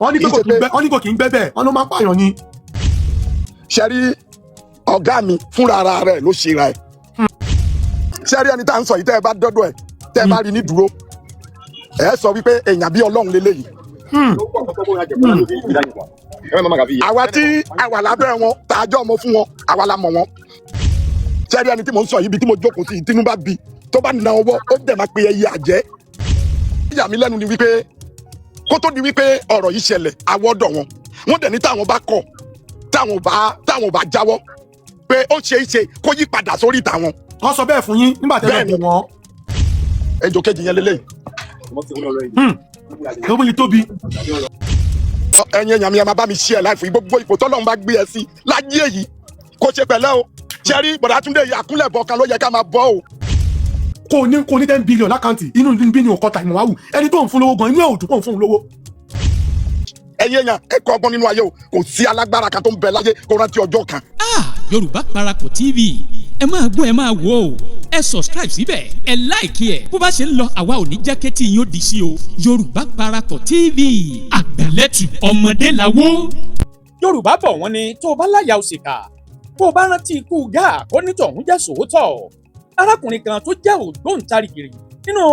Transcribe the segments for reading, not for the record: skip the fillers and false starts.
wọ́n ní kò kí ń gbẹ́bẹ̀ wọ́n ló máa pààyàn ni. ṣẹ́rí ọ̀gá mi fúnra ara rẹ̀ ló ṣe ra ẹ̀. ṣẹ́rí ẹni tá à ń sọ yìí tẹ́ ẹ bá dọ́dọ̀ ẹ̀ tẹ́ ẹ bá rí ní dúró ẹ sọ wípé èèyàn bí Ọlọ́run lélẹ́yìí. àwa tí àwa lábẹ́ wọn tá a jọ ọmọ fún wọn àwa la mọ̀ wọn. ṣẹ́rí ẹni tí mo ń sọ yìí ibi tí mo jókòó sí ìtinú bá bi tó bá nà ọwọ́ ó dẹ̀ máa pe ẹyẹ àjẹ́. ìyà mi lẹ́nu ni wípé kó tó di wípé ọ̀rọ̀ yìí ṣẹlẹ̀ àwọ̀dọ̀ wọn wọ́n dẹ̀ ní táwọn bá kọ̀ táwọn ò bá jáwọ́ pé ó ṣe é ṣe kó yí padà sórí ìta wọn. wọ́n sọ bẹ́ẹ̀ fún yín nígbà tẹ́lẹ̀ bí wọn. ẹjọ́ kejì yẹn lélẹ́yìí. lọ́wọ́ yìí tóbi. ẹ̀yin èèyàn mi ẹ máa bá mi ṣí ẹ láìfún gbogbo ipò tọ́lọ́run bá gbé ẹ sí láyé èyí kó ṣe pẹ̀lẹ́ o ṣẹ́rí bọ̀dá Túndé yìí àkúnlẹ̀bọ̀ kan ló yẹ ká máa bọ́ o. kò ní 10 billion lákàntì inú bí ní òkọta ìmọ̀ wáwù ẹni tó ń fún lówó gan inú ẹ̀ òdùn kò ń fún lówó. ẹ̀yin èèyàn ẹ kọ́ ọgbọ́n nínú ayé o kò sí alágbára kan tó ń bẹ láyé kó rántí ọjọ́ kan. Yorùbá Parapọ̀ TV ẹ máa gbọ́ ẹ máa wò ó ẹ subscribe síbẹ̀ ẹ like ẹ bó bá ṣe ń lọ àwa ò ní jákẹ́tì yín ó di sí o Yorùbá Parapọ̀ TV àgbẹ̀lẹ́tù ọmọdé làwọ̀. Yorùbá bọ̀ wọ́n ní tó o bá láyà òṣìkà bó o bá rántí ikú gáà kó nítọ̀hún jẹ́ sòótọ́. arákùnrin kan tó jẹ́ ògbóǹtarìgì nínú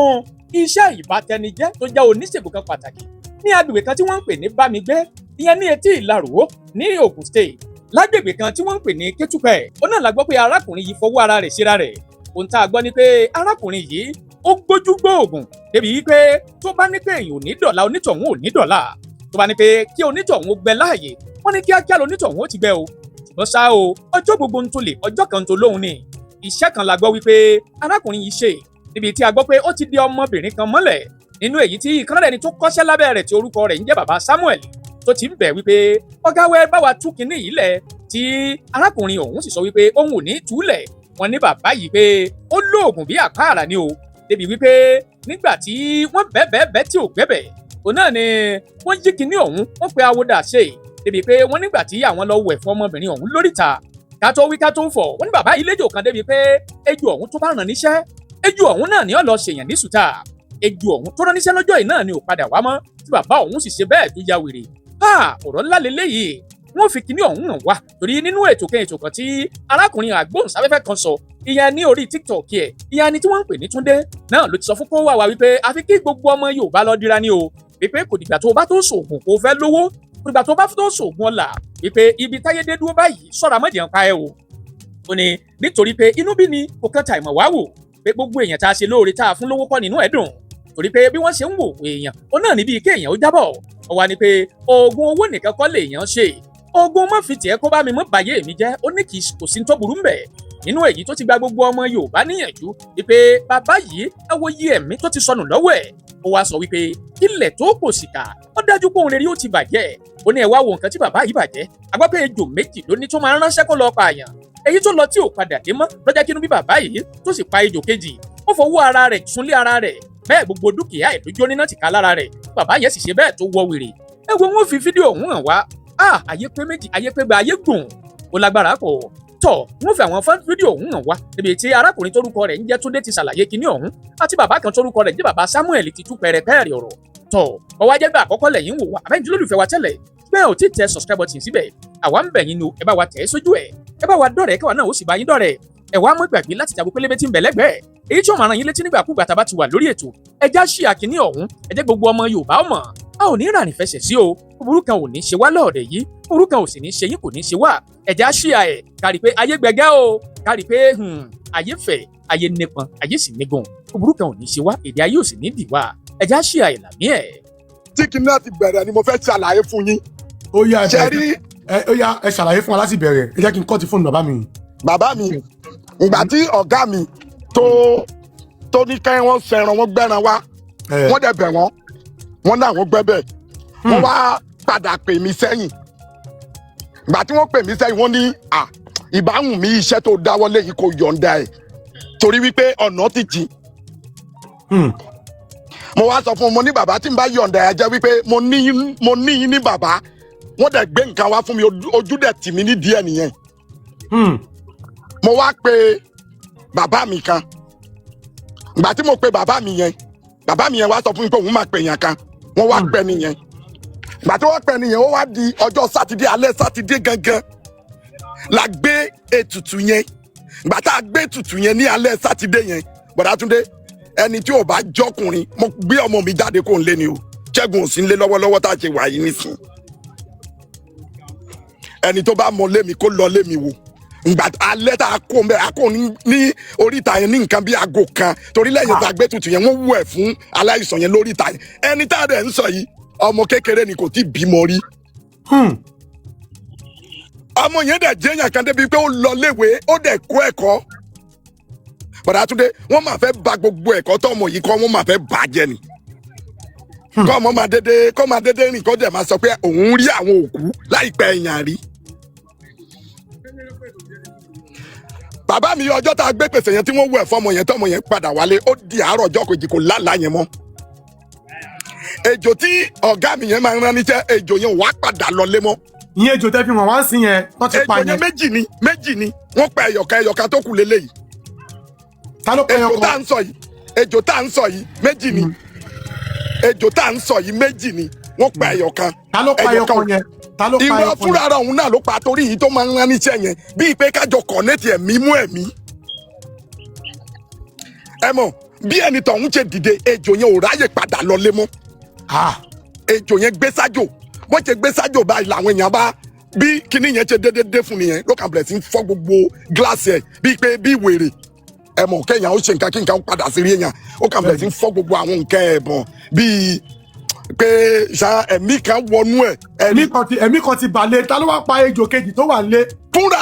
iṣẹ́ ìbátẹnijẹ́ tó jẹ́ oníṣègùn kan pàtàkì ní agbègbè kan tí wọ́n ń pè ní Bámigbé ìyẹn ní etí Ìlaró ní Ògùn State lágbègbè kan tí wọ́n ń pè ní Kétúpẹ̀ ó náà la gbọ́ pé arákùnrin yìí fọwọ́ ara rẹ̀ síra rẹ̀ ohun tá a gbọ́ ni pé arákùnrin yìí ó gbójú gbóògùn débi yìí pé tó bá ní pé èèyàn ò ní dọ̀la onítọ̀hún ò ní dọ̀la tó bá ní pé kí onítọ̀hún ó gbẹ láàyè wọ́n ní kíákíá lonítọ̀hún ó ti gbẹ o ṣùgbọ́n ṣá o ọjọ́ gbogbo ń tó lè ọjọ́ kan tó lóhun ni iṣẹ́ kan la gbọ́ wípé arákùnrin yìí ṣe níbi tí a gbọ́ pé ó ti di ọmọbìnrin kan mọ́lẹ̀ nínú èyí tí ìkan rẹ̀ ni tó kọ́ṣẹ́ lábẹ́ rẹ̀ tí orúkọ rẹ̀ ń jẹ́ bàbá Samuel tó ti ń bẹ̀ wípé ọ̀gá wẹ́ bá wa tú kinní yìí lẹ̀ tí arákùnrin ọ̀hún sì sọ wípé òun ò ní túlẹ̀ wọ́n ní bàbá yìí pé ó lóògùn bí àpáàrà ni o débi wípé nígbà tí wọ́n bẹ́ẹ̀ tí ò gbẹ́bẹ̀ òun náà ni wọ́n yí kinní ọ̀hún wọ́n pe awódà ṣe débi pé wọ́n nígbà tí àwọn lọ wẹ̀ fún ọmọbìnrin ọ̀hún lóríta ká tó wí ká tó fọ̀ wọ́n ní bàbá yìí léjò kan débi pé ejò ọ̀hún tó bá ràn níṣẹ́ ejò ọ̀hún náà ni ó lọ ṣèyàn ní sùtà ejò ọ̀hún tó rán níṣẹ́ lọ́jọ́ yìí náà ni ò padà wá mọ́ tí bàbá ọ̀hún sì ṣe bẹ́ẹ̀ tó ya wèrè ọ̀rọ̀ ńlá leléyìí wọ́n fi kinní ọ̀hún hàn wá torí nínú ètò kan tí arákùnrin àgbóhùnsáfẹ́fẹ́ kan sọ ìyẹn ní orí TikTok ẹ̀ ìyẹn ni tí wọ́n ń pè ní Túndé náà ló ti sọ fún kó wà wá wípé àfi kí gbogbo ọmọ Yorùbá lọ dira ni o wípé kò dìgbà tó o bá tó ṣoògùn kó o fẹ́ lówó kò dìgbà tó o bá tó ṣoògùn ọ̀la wípé ibi táyé dé dúró báyìí sọ̀rọ̀ àmọ́jẹ̀ ń pa ẹ o ó ní nítorí pé inú bí ni kò kàn ta ìmọ̀ wá wò pé gbogbo èèyàn tá a ṣe lóore tá a fún lówó kọ́ nínú ẹ̀ dùn torí pé bí wọ́n ṣe ń wò èèyàn ó náà níbi kéèyàn ó jábọ̀ ó wá ní pé oògùn owó nìkan kọ́ lèèyàn ṣe oògùn má fi tiẹ̀ kó bá mi mọ́ bàyé mi jẹ́ ó ní kò sí tó burú mbẹ̀ nínú èyí tó ti gba gbogbo ọmọ Yorùbá níyànjú wípé bàbá yìí ẹ wo iye ẹ̀mí tó ti sọnù lọ́wọ́ ẹ̀ ó wá sọ wípé ilẹ̀ tó pò síkà ó dájú pé òun rere ó ti bàjẹ́ ó ní ẹ wá wo nǹkan tí bàbá yìí bàjẹ́ àgbà pé ejò méjì ló ní tó máa ń ránṣẹ́ kó lọ pààyàn èyí tó lọ tí ò padà dé mọ́ lọ́jà kínú bí bàbá yìí tó sì pa ejò kejì ó fọwọ́ ara rẹ̀ súnlé ara rẹ̀ bẹ́ẹ̀ gbogbo dúkìá ẹ̀ tó jóní náà ti ká lára rẹ̀ bàbá yẹn sì ṣe bẹ́ẹ̀ tó wọ wèrè ẹ wo wọn fi fídíò ọ̀hún hàn wá ayé pé méjì ayé pé gba ayé gùn ó lágbára pọ̀ tọ̀ wọ́n fi àwọn fídíò ọ̀hún hàn wá níbi tí arákùnrin tórúkọ rẹ̀ ń jẹ́ Túndé ti ṣàlàyé kinní ọ̀hún àti bàbá kan tórúkọ rẹ̀ ń jẹ́ bàbá Samuel ti tú pẹ̀rẹ̀pẹ̀rẹ̀ ọ̀rọ̀ tọ̀ ọwọ́ ajẹ́gbẹ́ àkọ́kọ́ lẹ́yìn wò wá àbẹ́yìn lólùfẹ́ wa tẹ́lẹ̀ bẹ́ẹ̀ ò tí tẹ subscribe button síbẹ̀ àwa ń bẹ̀ yín nu ẹ bá wa tẹ̀ ẹ́ sójú ẹ̀ ẹ bá wa dọ̀rẹ́ káwa náà ó sì bá yín dọ̀rẹ́ ẹ wá mọ́ gbàgbé láti tàbí pélébé tí ń bẹ lẹ́gbẹ̀ẹ́ èyí tí ó máa ràn yín létí nígbàkúgbà tá a bá ti wà lórí ètò ẹ já ṣí àkíní ọ̀hún ẹ jẹ́ gbogbo ọmọ Yorùbá ọmọ a ò ní ràní fẹsẹ̀ sí o burú kan ò ní ṣe wá lọ́ọ̀dẹ̀ yìí burú kan ò sì ní ṣe yín kò ní ṣe wá ẹ já ṣí à ẹ̀ kárí pé ayé gbẹgẹ́ o kárí pé ayé fẹ̀ ayé nípọn ayé sì nígùn burú kan ò ní ṣe wá èdè ayé ò sì ní dì wá ẹ já ṣí à ẹ̀ làmí ẹ̀. tí kinní àti bẹ̀rẹ̀ ni mo fẹ́ ṣàlàyé fún yín. ó yá ẹ ṣàlàyé fún wa láti bẹ̀rẹ̀ ẹ jẹ́ kí n kọ́ ti fóònù bàbá mi ìgbà tí ọ̀gá mi tó ní kẹ́ wọ́n ṣẹran wọ́n gbẹ́ran wá wọ́n dẹ̀ bẹ̀ wọ́n náà wọ́n gbẹ́bẹ̀ wọ́n wá padà pè mí sẹ́yìn ìgbà tí wọ́n pè mí sẹ́yìn wọ́n ní ìbáhùn mi iṣẹ́ tó dáwọ́lé yìí kò yọ̀ǹda ẹ̀ torí wípé ọ̀nà ti jìn mo wá sọ fún mo ní bàbá tí n bá yọ̀ǹda ẹ̀ jẹ́ wípé mo ní yín ní bàbá wọ́n dẹ̀ gbé nǹkan wá fún mi ojú dẹ̀ tì mí ní díẹ̀ nìyẹn mo wá pe bàbá mi kan ìgbà tí mo pe bàbá mi yẹn wá sọ fún mi pé òun máa pè yàn kan wọ́n wá pẹ́ nìyẹn gbàtí wọ́n pẹ́ nìyẹn ó wá di ọjọ́ sátidé alẹ́ sátidé gangan la gbé ètùtù yẹn gbàtà gbé ètùtù yẹn ní alẹ́ sátidé yẹn bọ̀dá Túndé ẹni tí ò bá jọkùnrin mo gbé ọmọ mi jáde kó n lé ni o Ṣẹ́gun ò sí ń lé lọ́wọ́lọ́wọ́ tá a ṣe wà yìí nísìn ẹni tó bá mọ lémi kó lọ lémi wò ngbà alẹ́ tá a kó mbẹ́ a kó ní oríta yẹn ní nǹkan bí aago kan torí lẹ́yìn tá a gbé ètùtù yẹn wọ́n wú ẹ̀ fún aláìsàn yẹn lóríta yẹn ẹni tá a dẹ̀ ń sọ yìí ọmọ kékeré ni kò tí bímọ rí ọmọ yẹn dẹ̀ jẹ́yàn kan débi pé ó lọ léwe ó dẹ̀ kó ẹ̀kọ́ bọ̀dá Túndé wọ́n máa fẹ́ ba gbogbo ẹ̀kọ́ tó ọmọ yìí kọ́ wọ́n máa fẹ́ bàjẹ́ ni kọ́ ọmọ máa dédé rìn kọ́ dẹ̀ máa sọ pé òun rí àwọn òkú láìpẹ́ èèyàn rí. bàbá mi ọjọ́ tá a gbé pèsè yẹn tí wọ́n wú ẹ̀fọ́ ọmọ yẹn tọ́mọ yẹn padà wálé ó di àárọ̀ ọjọ́ kejì kò lálàá yẹn mọ́ ejò tí ọ̀gá mi yẹn máa ń rán níṣẹ́ ejò yẹn wàá padà lọlé mọ́. ìyẹn ejò tẹ́ fi wọ́n wá sí yẹn wọ́n ti pa yẹn. ejò yẹn méjì ni wọ́n pa ẹyọ̀kan tó kù lélẹ́yìí. ta ló pa ẹyọ̀kan? ejò tá à ń sọ yìí ejò tá à ń sọ yìí méjì ni ejò tá à ń sọ yìí méjì ni wọ́n pa ẹyọ̀kan. ta ló pa ẹyọ̀kan yẹn? ta ló pa ẹyọ̀kan yẹn? ìwọ fúnra rẹ̀ òun náà ló pa torí yìí tó máa ń rán níṣẹ́ yẹn bíi pé kájọ kọ̀ọ̀nẹ́tì ẹ̀mí mú ẹ̀mí. ẹ mọ̀ bí ẹni tọ̀hún ṣe dìde ejò yẹn ò ráyè padà lọlé mọ́ ejò yẹn gbé sájò bó ṣe gbé sájò báyìí làwọn èèyàn bá bí kinní yẹn ṣe dédé fún nìyẹn ló kàn bẹ̀rẹ̀ sí fọ́ gbogbo gíláàsì ẹ̀ bíi pé bí wèrè ẹ mọ̀ kéèyàn ó ṣe nǹkan kí nǹkan ó padà sí rí èèyàn ó kàn bẹ̀rẹ̀ sí fọ́ gbogbo àwọn nǹkan ẹ̀bọ̀n bíi pé ṣá ẹ̀mí kan wọnú ẹ̀. ẹ̀mí kan ti balẹ̀ ta ló wá pa ejò kejì tó wà lé. fúnra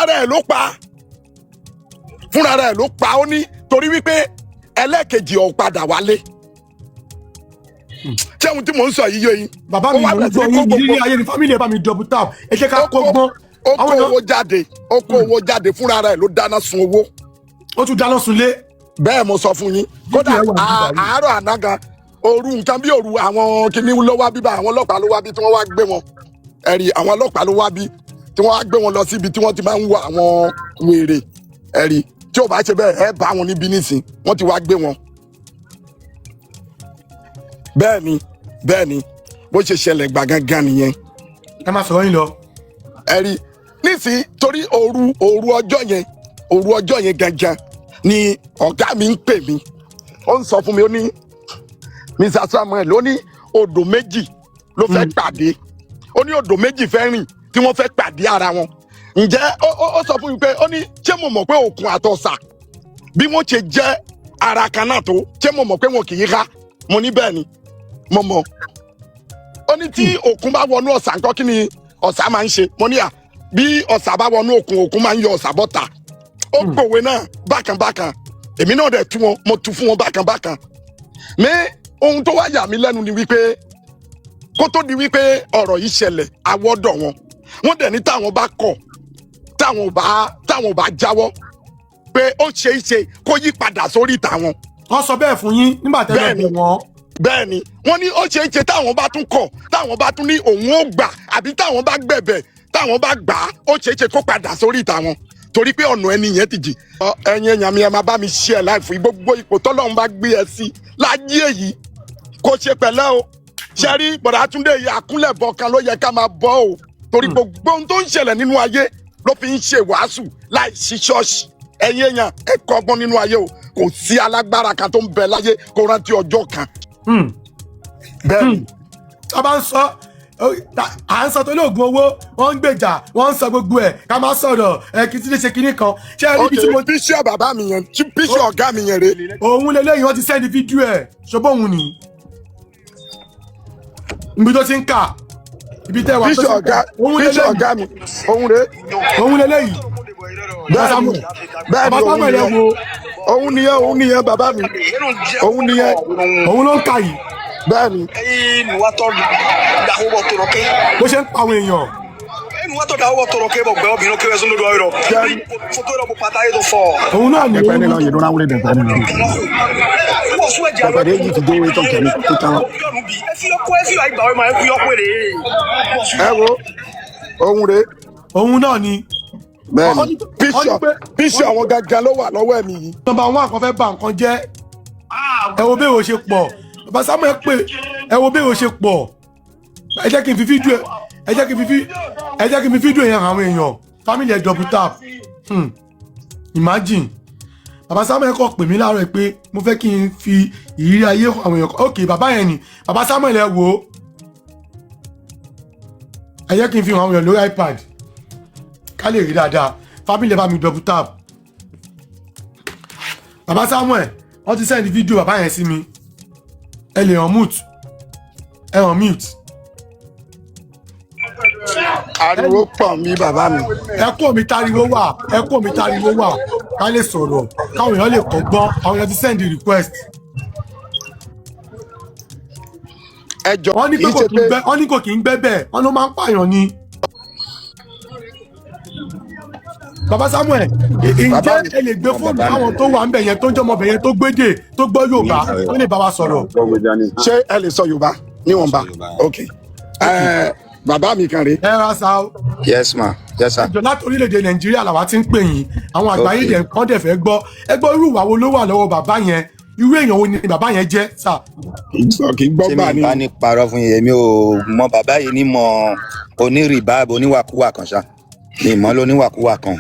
rẹ̀ ló pa ó ní torí wípé ẹlẹ́ẹ̀kejì ò padà wálé ṣé ohun tí mò ń sọ yìí yé yín. bàbá mi ò ń gbọ́ yín ìrírí ayé ni fámìlì ẹ̀ bá mi double tap ẹ jẹ́ ká kó gbọ́n. ó kó owó jáde fúnra rẹ̀ ló dáná sun owó. ó tún dáná sun lé. bẹ́ẹ̀ mo sọ fún yín kódà àárọ̀ àná gan òru nǹkan bí òru àwọn kìíní ló wá bí bá àwọn ọlọ́pàá ló wá bí tí wọ́n wá gbé wọn ẹ̀rí àwọn ọlọ́pàá ló wá bí tí wọ́n wá gbé wọn lọ síbi tí wọ́n ti máa ń wo àwọn wèrè ẹ̀rí tí ò bá ṣe bẹ́ẹ̀ ẹ bá wọn níbí nísìn wọ́n ti wá gbé wọn. bẹ́ẹ̀ ni bó ṣe ṣẹlẹ̀ gbà gangan nìyẹn. ẹ máa sọ̀rọ̀ yín lọ. ẹ̀rí nísìn torí òru ọjọ́ yẹn gangan ni ọ̀gá mi ń pè mí ó ń sọ fún mi ó ní Mr. Samuel ó ní odò méjì ló fẹ́ pàdé ó ní odò méjì fẹ́ rìn tí wọ́n fẹ́ pàdé ara wọn ǹjẹ́ ó sọ fún mi pé ó ní ṣé mo mọ̀ pé òkun àtọ̀sà bí wọ́n ṣe jẹ́ ara kan náà tó ṣé mo mọ̀ pé wọn kì í há mo ní bẹ́ẹ̀ ni mo mọ̀ ó ní tí òkun bá wọnú ọ̀sà ńkọ́ kí ni ọ̀sà máa ń ṣe mo ní à bí ọ̀sà bá wọnú òkun máa ń yọ ọ̀sà bọ́ta ó gbòwe náà bákan èmi náà dẹ̀ tú wọn mo tú fún wọn bákan ní ohun tó wá yà mí lẹ́nu ni wípé kó tó di wípé ọ̀rọ̀ yìí ṣẹlẹ̀ àwọ̀dọ̀ wọ́n dẹ̀ ní táwọn bá kọ̀ táwọn ò bá jáwọ́ pé ó ṣe é ṣe kó yí padà sórí ìta wọn. wọ́n sọ bẹ́ẹ̀ fún yín nígbà tẹ́lẹ̀ bí wọ́n. bẹ́ẹ̀ ni wọ́n ní ó ṣe é ṣe táwọn bá tún kọ̀ táwọn bá tún ní òun ó gbà àbí táwọn bá gbẹ̀bẹ̀ táwọn bá gbà á ó ṣe é ṣe kó padà sórí ìta wọn torí pé ọ̀nà ẹni yẹn ti jì. ẹ̀yin èèyàn mi ẹ máa bá mi ṣe ẹ̀ láìfún gbogbo ipò tọ́lọ́run bá gbé ẹ sí láyé èyí kó ṣe pẹ̀lẹ́ o ṣe rí bọ̀dá Túndé yìí àkúnlẹ̀bọ̀ kan ló yẹ ká máa bọ́ o torí gbogbo ohun tó ń ṣẹlẹ̀ nínú ayé ló fi ń ṣe wàásù láì sí ṣọ́ọ̀ṣì ẹ̀yin èèyàn ẹ kọ́gbọ́n nínú ayé o kò sí alágbára kan tó ń bẹ láyé kó rántí ọjọ́ kan. bẹ́ẹ̀ni. a bá ń sọ à ń sọ tó lóògùn owó wọ́n ń gbèjà wọ́n ń sọ gbogbo ẹ̀ ká má sọ̀rọ̀ kí tí lè ṣe kinní kan. ṣé ẹ rí ibi tí mo. bíṣọ̀ bàbá mi yẹn bíṣọ̀ ọ̀gá mi yẹn rè. òun lélẹ́yìn wọ́n ti sẹ́ni fídíò ẹ̀ ṣọ́bọ̀ òun ni. ibi tó ti ń kà ibi tẹ́ wà tó ti ń kà bíṣọ̀ ọ̀gá mi òun rè. òun lélẹ́yìn. bẹ́ẹ̀ni òun nìyẹn bàbá mi òun nìyẹn. òun ló ń kà yìí. bẹ́ẹ̀ni. bó ṣe ń pa àwọn èèyàn. òun náà ni òun náà. ẹ wo òun rè. òun náà ni. bẹ́ẹ̀ni píṣọ àwọn gangan ló wà lọ́wọ́ ẹ̀mí yìí. nọ́mbà wọn àkàn fẹ́ bà nǹkan jẹ́ ẹ wo bẹ́ẹ̀ o ṣe pọ̀ bàbá Samuel pé ẹ wo bẹ́ẹ̀ o ṣe pọ̀ ẹ jẹ́ kí n fi fídíò yẹn hàn àwọn èèyàn family ẹ̀ double tap imagine bàbá Samuel kọ pè mí láàárọ̀ pé mo fẹ́ kí n fi ìrírí ayé àwọn èèyàn ok bàbá yẹn ni bàbá Samuel ẹ wò ó ẹ jẹ́ kí n fi hàn àwọn èèyàn lórí iPad ká lè rí dáadáa family ẹ bá mi double tap bàbá Samuel wọ́n ti send fídíò bàbá yẹn sí mi ẹ lè hàn mute ẹ hàn mute. ariwo pọ̀ mí bàbá mi. ẹkún mi tariwo wà ká lè sọ̀rọ̀ káwọn èèyàn lè kọ́gbọ́n àwọn èèyàn ti send the request. ẹjọ wọ́n ní kò kí ń gbẹ́ bẹ́ẹ̀ wọ́n ló máa ń pààyàn ni. bàbá Samuel ǹjẹ́ ẹ lè gbé fóònù àwọn tó wà ń bẹ̀ yẹn tó ń jẹ́ ọmọbìnrin yẹn tó gbédè tó gbọ́ Yorùbá tó lè bá wa sọ̀rọ̀. ṣé ẹ lè sọ Yorùbá níwọ̀nba ok bàbá mi kan rè. ẹ ra sa o. yes ma yes sir. ìjọ láti orílẹ̀-èdè Nàìjíríà làwa ti ń pè yín àwọn àgbáyé yẹn kọ́ dẹ̀ fẹ́ gbọ́ ẹ gbọ́ irú ìwà wo ló wà lọ́wọ́ bàbá yẹn irú èèyàn wo ni bàbá yẹn jẹ́ sà. kì í gbọ́ gbà ní. ṣé mi bá ní parọ́ fún yín èmi ò mọ bàbá yìí ní mọ onírìbá oníwàkúwà kan ṣá mi mọ́ lóníwàkúwà kan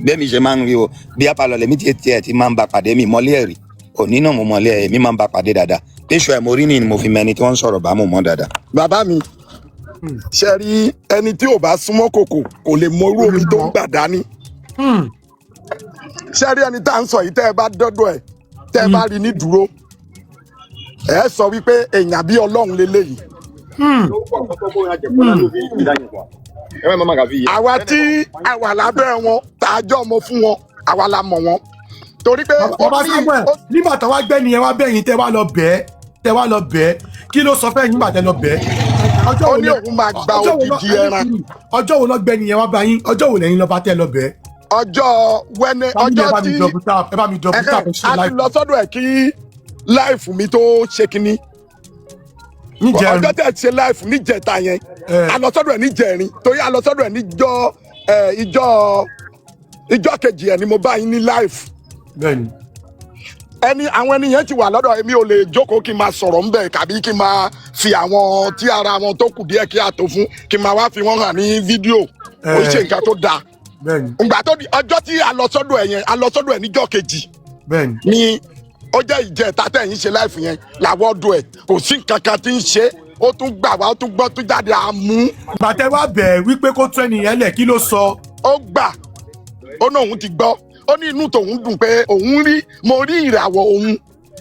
bẹ́ẹ̀mi ṣe máa ń rí o bí apalọ̀ lèmi tiẹ̀ ti máa ń ba pàdé mi mọ́lé ẹ̀rí òní náà mo mọ́lé ẹ̀ mi máa ń ba pàdé dáadáa tíṣù ẹ̀ mo rí ni mo fi mẹni tí wọ́n ń sọ̀rọ̀ bá mo mọ́ dáadáa. bàbá mi ṣe rí ẹni tí ò bá súnmọ́ kòkò kò lè mọ irú omi tó ń gbà dání. ṣe rí ẹni tá à ń sọ yìí tẹ́ ẹ bá dọ́dọ̀ ẹ̀ tẹ́ ẹ bá rí ní dúró ẹ sọ wípé èèyàn bí Ọlọ́run lélẹ́yìí. àwa tí àwa lábẹ́ wọn tá a jọ ọmọ fún wọn àwa la mọ̀ wọn torí pé. bàbá Samuel nígbà táwa gbẹ́ nìyẹn wá bẹ́yìn tẹ́ wá lọ bẹ́ẹ̀ kí ló sọ fẹ́ yín nígbà tẹ́ lọ bẹ́ẹ̀. ó ní òun máa gba òkìkí ẹran. ọjọ́ wo lọ gbẹ́ nìyẹn wá bá yín ọjọ́ wo lẹ́yìn lọ bá tẹ́ lọ bẹ́ẹ̀. ọjọ́ wẹ́nẹ́ ọjọ́ tí ẹ bá mi double tap ṣe a ti lọ sọ́dọ̀ ẹ̀ kí láìfù mi tó ṣe kínní. ọjọ́ tẹ̀ ṣe láìfù níjẹta yẹn a lọ sọ́dọ̀ ẹ̀ níjẹrin torí a lọ sọ́dọ̀ ẹ̀ níjọ́ ìjọ́ kejì ẹ̀ ni mo bá yín ní láìfù. àwọn ẹni yẹn ti wà lọ́dọ̀ èmi ò lè jókòó kí n máa sọ̀rọ̀ ńbẹ̀ tàbí kí n máa fi àwọn tí ara wọn tó kù díẹ̀ kí a tó fún kí n máa wá fi wọ́n hàn ní fídíò ó ṣe nǹkan tó dáa. ìgbà tó di ọjọ́ tí a lọ sọ́dọ̀ ẹ̀ yẹn a lọ sọ́dọ̀ ẹ̀ níjọ́ kejì ni ó jẹ́ ìjẹta tẹ̀yìn ṣe láìfù yẹn làwọ́ ọdún ẹ̀ kò sí nǹkan kan tí ń ṣe ó tún gbà wá ó tún gbọ́ tún jáde àmú. gbàtẹ́ wá bẹ̀ wípé kó tún ẹnìyẹn lẹ̀ kí ló sọ. ó gbà ó ní òun ti gbọ́ ó ní inú tòun dùn pé mo rí ìràwọ̀ òun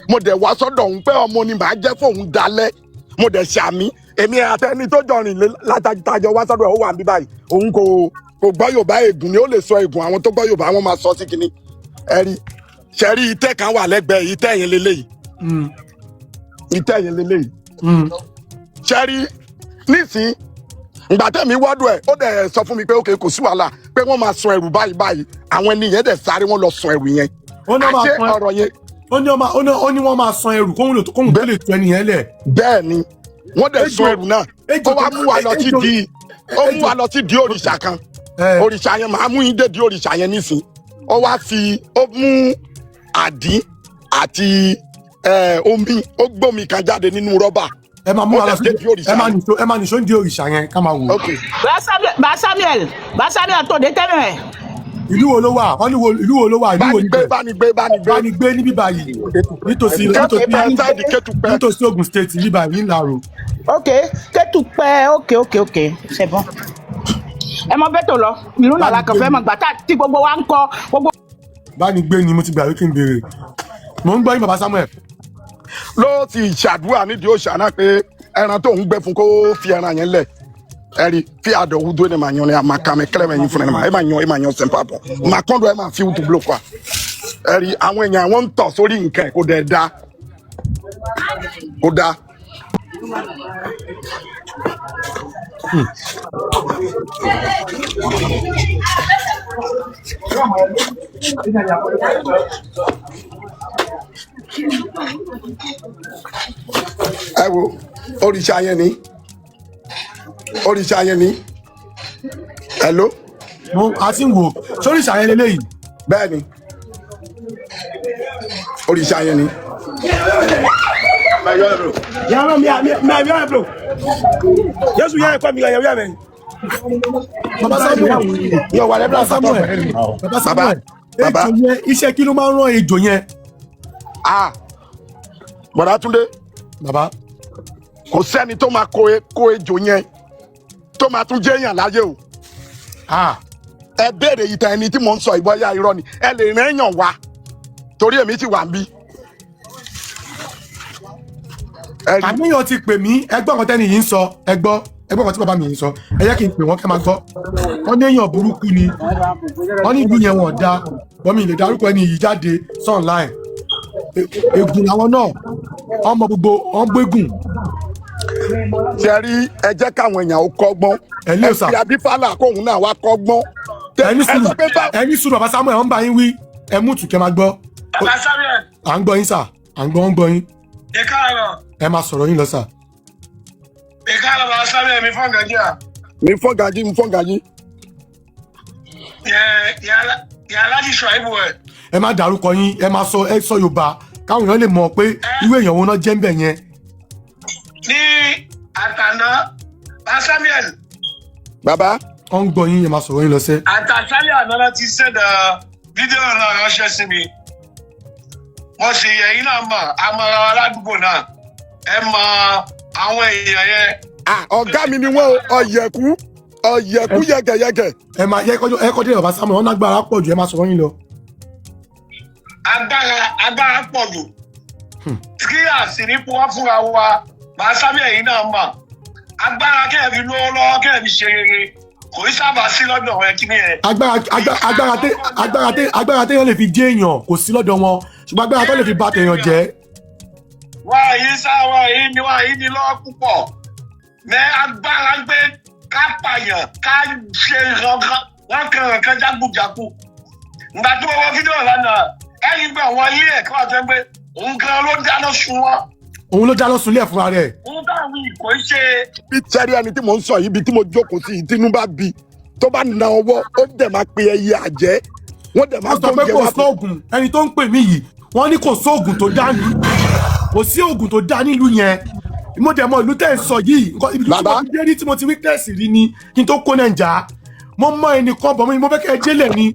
mo dẹ̀ wá sọ́dọ̀ òun pé ọmọ ni màá jẹ́ fóun dalẹ̀ mo dẹ̀ ṣàmì èmi àtẹni tó jọ rìn látàjọ wá sọ́dọ̀ ẹ̀ ó wà níbí báyìí òun kò gbọ́ Yorùbá ègùn ni ó lè sọ ègùn àwọn tó gbọ́ Yorùbá wọn máa sọ sí kinní ẹ̀rí ṣẹ̀rí ìtẹ́ kan wà lẹ́gbẹ̀ẹ́ ìtẹ́ yẹn lélẹ́yìí ìtẹ́ yẹn lélẹ́yìí ṣẹ̀rí nísìn ìgbà tẹ̀mí wọ́dọ̀ ẹ̀ ó dẹ̀ sọ fún mi pé ókè kò sí wàhálà pé wọ́n máa sun ẹrù báyìí àwọn ènìyàn dẹ̀ sáré wọ́n lọ sun ẹrù yẹn àṣé ọ̀rọ̀ yẹn. ó ní wọ́n máa sun ẹrù kóhun tó lè tu ẹnìyẹn lẹ̀. bẹ́ẹ̀ ni wọ́n dẹ̀ sun ẹrù náà ó wá mú wa lọ sí di òrìṣà kan òrìṣà yẹn màá mú yín dé di òrìṣà yẹn nísìn ó mú àdín àti omi ó gbómi kan jáde nínú rọ́bà. ẹ máa mú wa lọ sí ẹ máa nìṣó ń di òrìṣà yẹn ká máa wò. bá Samuel tó dé tẹ́lẹ̀. ìlú wo ló wà wọ́n ní ìlú wo ló wà ìlú wo níbẹ̀. bá ní gbé níbí báyìí nítòsí Ogun State níbí báyìí ńláró. ok Kétùpẹ́ ok c'est bon. ẹ mọ bẹ́ẹ̀ tó lọ ìlú nàlá kan fẹ́ mọ gbàtà tí gbogbo wa ń kọ gbogbo. bá ní gbé ni mo ti gbà wípé ń béèrè mò ń gbọ́ yín bàbá Samuel. ló ti ṣàdúrà nídìí òòṣà náà pé ẹran tó ń gbẹ fún kó fi ẹran yẹn lẹ̀ ẹ̀rí fi àdọ̀wù dó ni màá yan ni a máa ka mi kẹlẹ́ mẹ́yìn fún ẹ̀ máa yan sẹ́ńpà bọ̀ màá kọ́ńdọ̀ ẹ̀ máa fi wùtú búlọ̀ kọ́ ẹ̀rí àwọn èèyàn wọ́n ń tọ̀ sórí nǹkan kò dẹ̀ da kò da. ẹ wo òrìṣà yẹn ni hello. mo a ti ń wò sóríṣà yẹn lélẹ́yìí. bẹ́ẹ̀ ni òrìṣà yẹn ni. Yàrá mi bro. Jésù yẹn kọ́ mi yẹ mẹ́rin. Baba Samuel. Yọ wà lẹ́bí Baba àṣà tó Samuel. ọ̀gbìn. Baba Samuel. Ejò yẹn iṣẹ́ kí ló máa ń rán ejò yẹn? Bọ̀dá Túndé. Baba. Kò sẹ́ni tó máa kó ejò yẹn tó máa tún jẹ́ èèyàn láyé o. Ẹ béèrè ìtàn ẹni tí mò ń sọ ìbọyá irọ́ ni ẹ lè rìn èèyàn wá torí èmi ti wà ń bí. Àníyàn ti pè mí ẹgbọ́n kan tẹ́ni yìí ń sọ ẹgbọ́n kan tí bàbá mi yìí ń sọ ẹ jẹ́ kí n pè wọ́n kẹ́ máa gbọ́. Wọ́n ní èèyàn burúkú ni wọ́n ní ìlú yẹn wọ́n dá wọ́n mi lè dárúkọ ẹni yìí jáde online. Ègùn làwọn náà ọmọ gbogbo wọn gbégùn. Ṣé rí ẹ jẹ́ káwọn èèyàn ó kọ́gbọ́n ẹ fi abífálà kóhun náà wá kọ́gbọ́n. Ẹni sùúrù bàbá Samuel wọn bá yín wí ẹ mú tùkẹ́ máa gbọ́. Bàbá Samuel. À ń gbọ́ yín sà à ń gbọ́ yín. Ẹ káàárọ̀. Ẹ máa sọ̀rọ̀ yín lọ sà. Ẹ káàárọ̀ bàbá Samuel mi fọ́n gàjí à. Mi fọ́n gàjí. Yà láti sọ àìbò ẹ̀. Ẹ má dárúkọ yín ẹ máa sọ Yorùbá káwọn èèyàn lè mọ̀ pé irú èèyàn wo náà jẹ́ ń bẹ̀ yẹn. Ní àtàná bàbá Samuel. Bàbá. Ọ ń gbọ́ yín ẹ máa sọ̀rọ̀ yín lọ sẹ́. Àtàṣálẹ̀ àná ti ṣẹ̀dá fídíò náà ránṣẹ́ sí mi. Mo sì yẹ yín náà mọ̀ àmọ́ aládùúgbò náà ẹ mọ àwọn èèyàn yẹn. Ọ̀gá mi ni wọ́n ọ̀yẹ̀kú yẹ̀gẹ̀yẹ̀gẹ̀. Ẹ máa yẹ ẹkọ dé bàbá Samuel wọn lágbára pọ̀ jù ẹ máa sọ̀rọ̀ yín lọ. Agbára pọ̀ jù. Kí àṣírí fún wa fúnra wa bàbá Samuel yìí náà mọ̀. Agbára kẹ́ẹ̀ fi lówó lọ́wọ́ kẹ́ẹ̀ fi ṣe rere kò í sábà sí lọ́dọ̀ wọn kí ni ẹ. Agbára téèyàn lè fi jẹ́ èèyàn kò sí lọ́dọ̀ wọn ṣùgbọ́n agbára tó lè fi bà tèèyàn jẹ́. Wọ́n yìí ní lọ́wọ́ púpọ̀ ní agbára gbé ká pààyàn ká ṣe wọ́n kan jágbùjágbù. Ìgbà tó wọ́n fídíò lánàá ẹ̀yìn gbà wọ́n ilé ẹ̀kọ́ àti ẹgbẹ́ òun kan ló dáná sun wọn. Òun ló dáná sunlé ẹ̀ fúnra rẹ̀. Òun táwọn ìkó ṣe. Bí tẹ́rí ẹni tí mò ń sọ yìí ibi tí mo jókòó sí ìtinú bá bi tó bá na ọwọ́ ó dẹ̀ máa pe ẹyẹ àjẹ́ wọ́n dẹ̀ máa tó ń jẹ wá. Wọ́n sọ pé kò sóògùn ẹni tó ń pè mí yìí wọ́n ní kò sóògùn tó dá ní kò sí òògùn tó dá nílùú yẹn. Mo dẹ̀ mọ ìlú tẹ̀ ń sọ yìí ibi tí mo ti dé rí tí mo ti witness rí ni kí n tó kó Nàìjà. Mo mọ ẹnìkan bọ̀ mo fẹ́ kẹ́ ẹ jẹ́lẹ̀ ni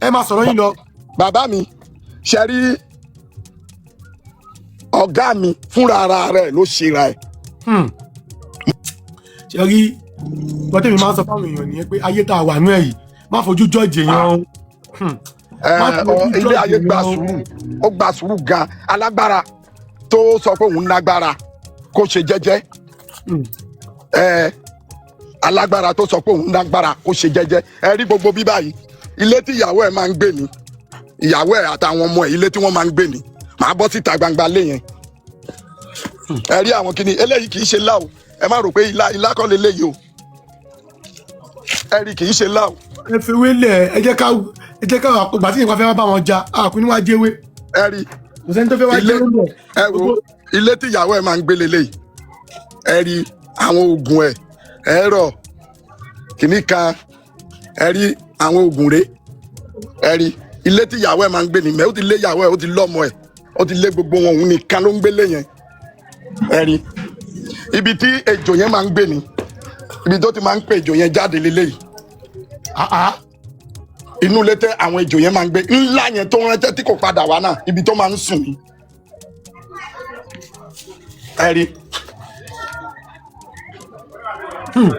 ẹ máa sọ̀rọ̀ yín lọ. Bàbá mi ṣe rí ọ̀gá mi fúnra ara rẹ̀ ló ṣera ẹ̀. Ṣé rí bọ́tẹ́ mi máa ń sọ fáwọn èèyàn nìyẹn pé ayé tá a wà nú ẹ̀ yìí má fojú jọ́ọ̀jì èèyàn. Ilé ayé gba sùúrù ó gba sùúrù gan alágbára tó sọ pé òun lágbára kó ṣe jẹ́jẹ́. Alágbára tó sọ pé òun lágbára kó ṣe jẹ́jẹ́ ẹ rí gbogbo bí báyìí ilé tí ìyàwó ẹ̀ máa ń gbé ni ìyàwó ẹ̀ àtàwọn ọmọ ẹ̀ ilé tí wọ́n máa ń gbé ni màá bọ́ síta gbangba lé yẹn ẹ rí àwọn kìíní eléyìí kì í ṣe láò ẹ má rò pé ilá kọ́ lé léyìí o ẹ rí kì í ṣe láò. Ẹ fi wélẹ̀ ẹ jẹ́ ká àpògbà tí ìwà fẹ́ wá bá wọn ja àkùn ní wàá jẹ́wé. Ẹ rí kò sẹ́ni tó fẹ́ wá jẹ́wé bọ̀. Ẹ wo ilé tí ìyàwó ẹ̀ máa ń gbé leléyìí ẹ rí àwọn oògùn ẹ̀ ẹ̀rọ kìíní kan ẹ rí àwọn oògùn rẹ̀ ẹ rí ilé tí ìyàwó ẹ̀ máa ń gbé ni mẹ́ ó ti lé ìyàwó ẹ̀ ó ti lọ́mọ ẹ̀ ó ti lé gbogbo wọn òun nìkan ló ń gbélé yẹn ẹ rí ibi tí ejò yẹn máa ń gbé ni ibi tó ti máa ń pè ejò yẹn jáde leléyìí inú ilé tẹ àwọn ejò yẹn máa ń gbé ńlá yẹn tó rántẹ́ tí kò padà wá náà ibi tó máa ń sùn ni ẹ rí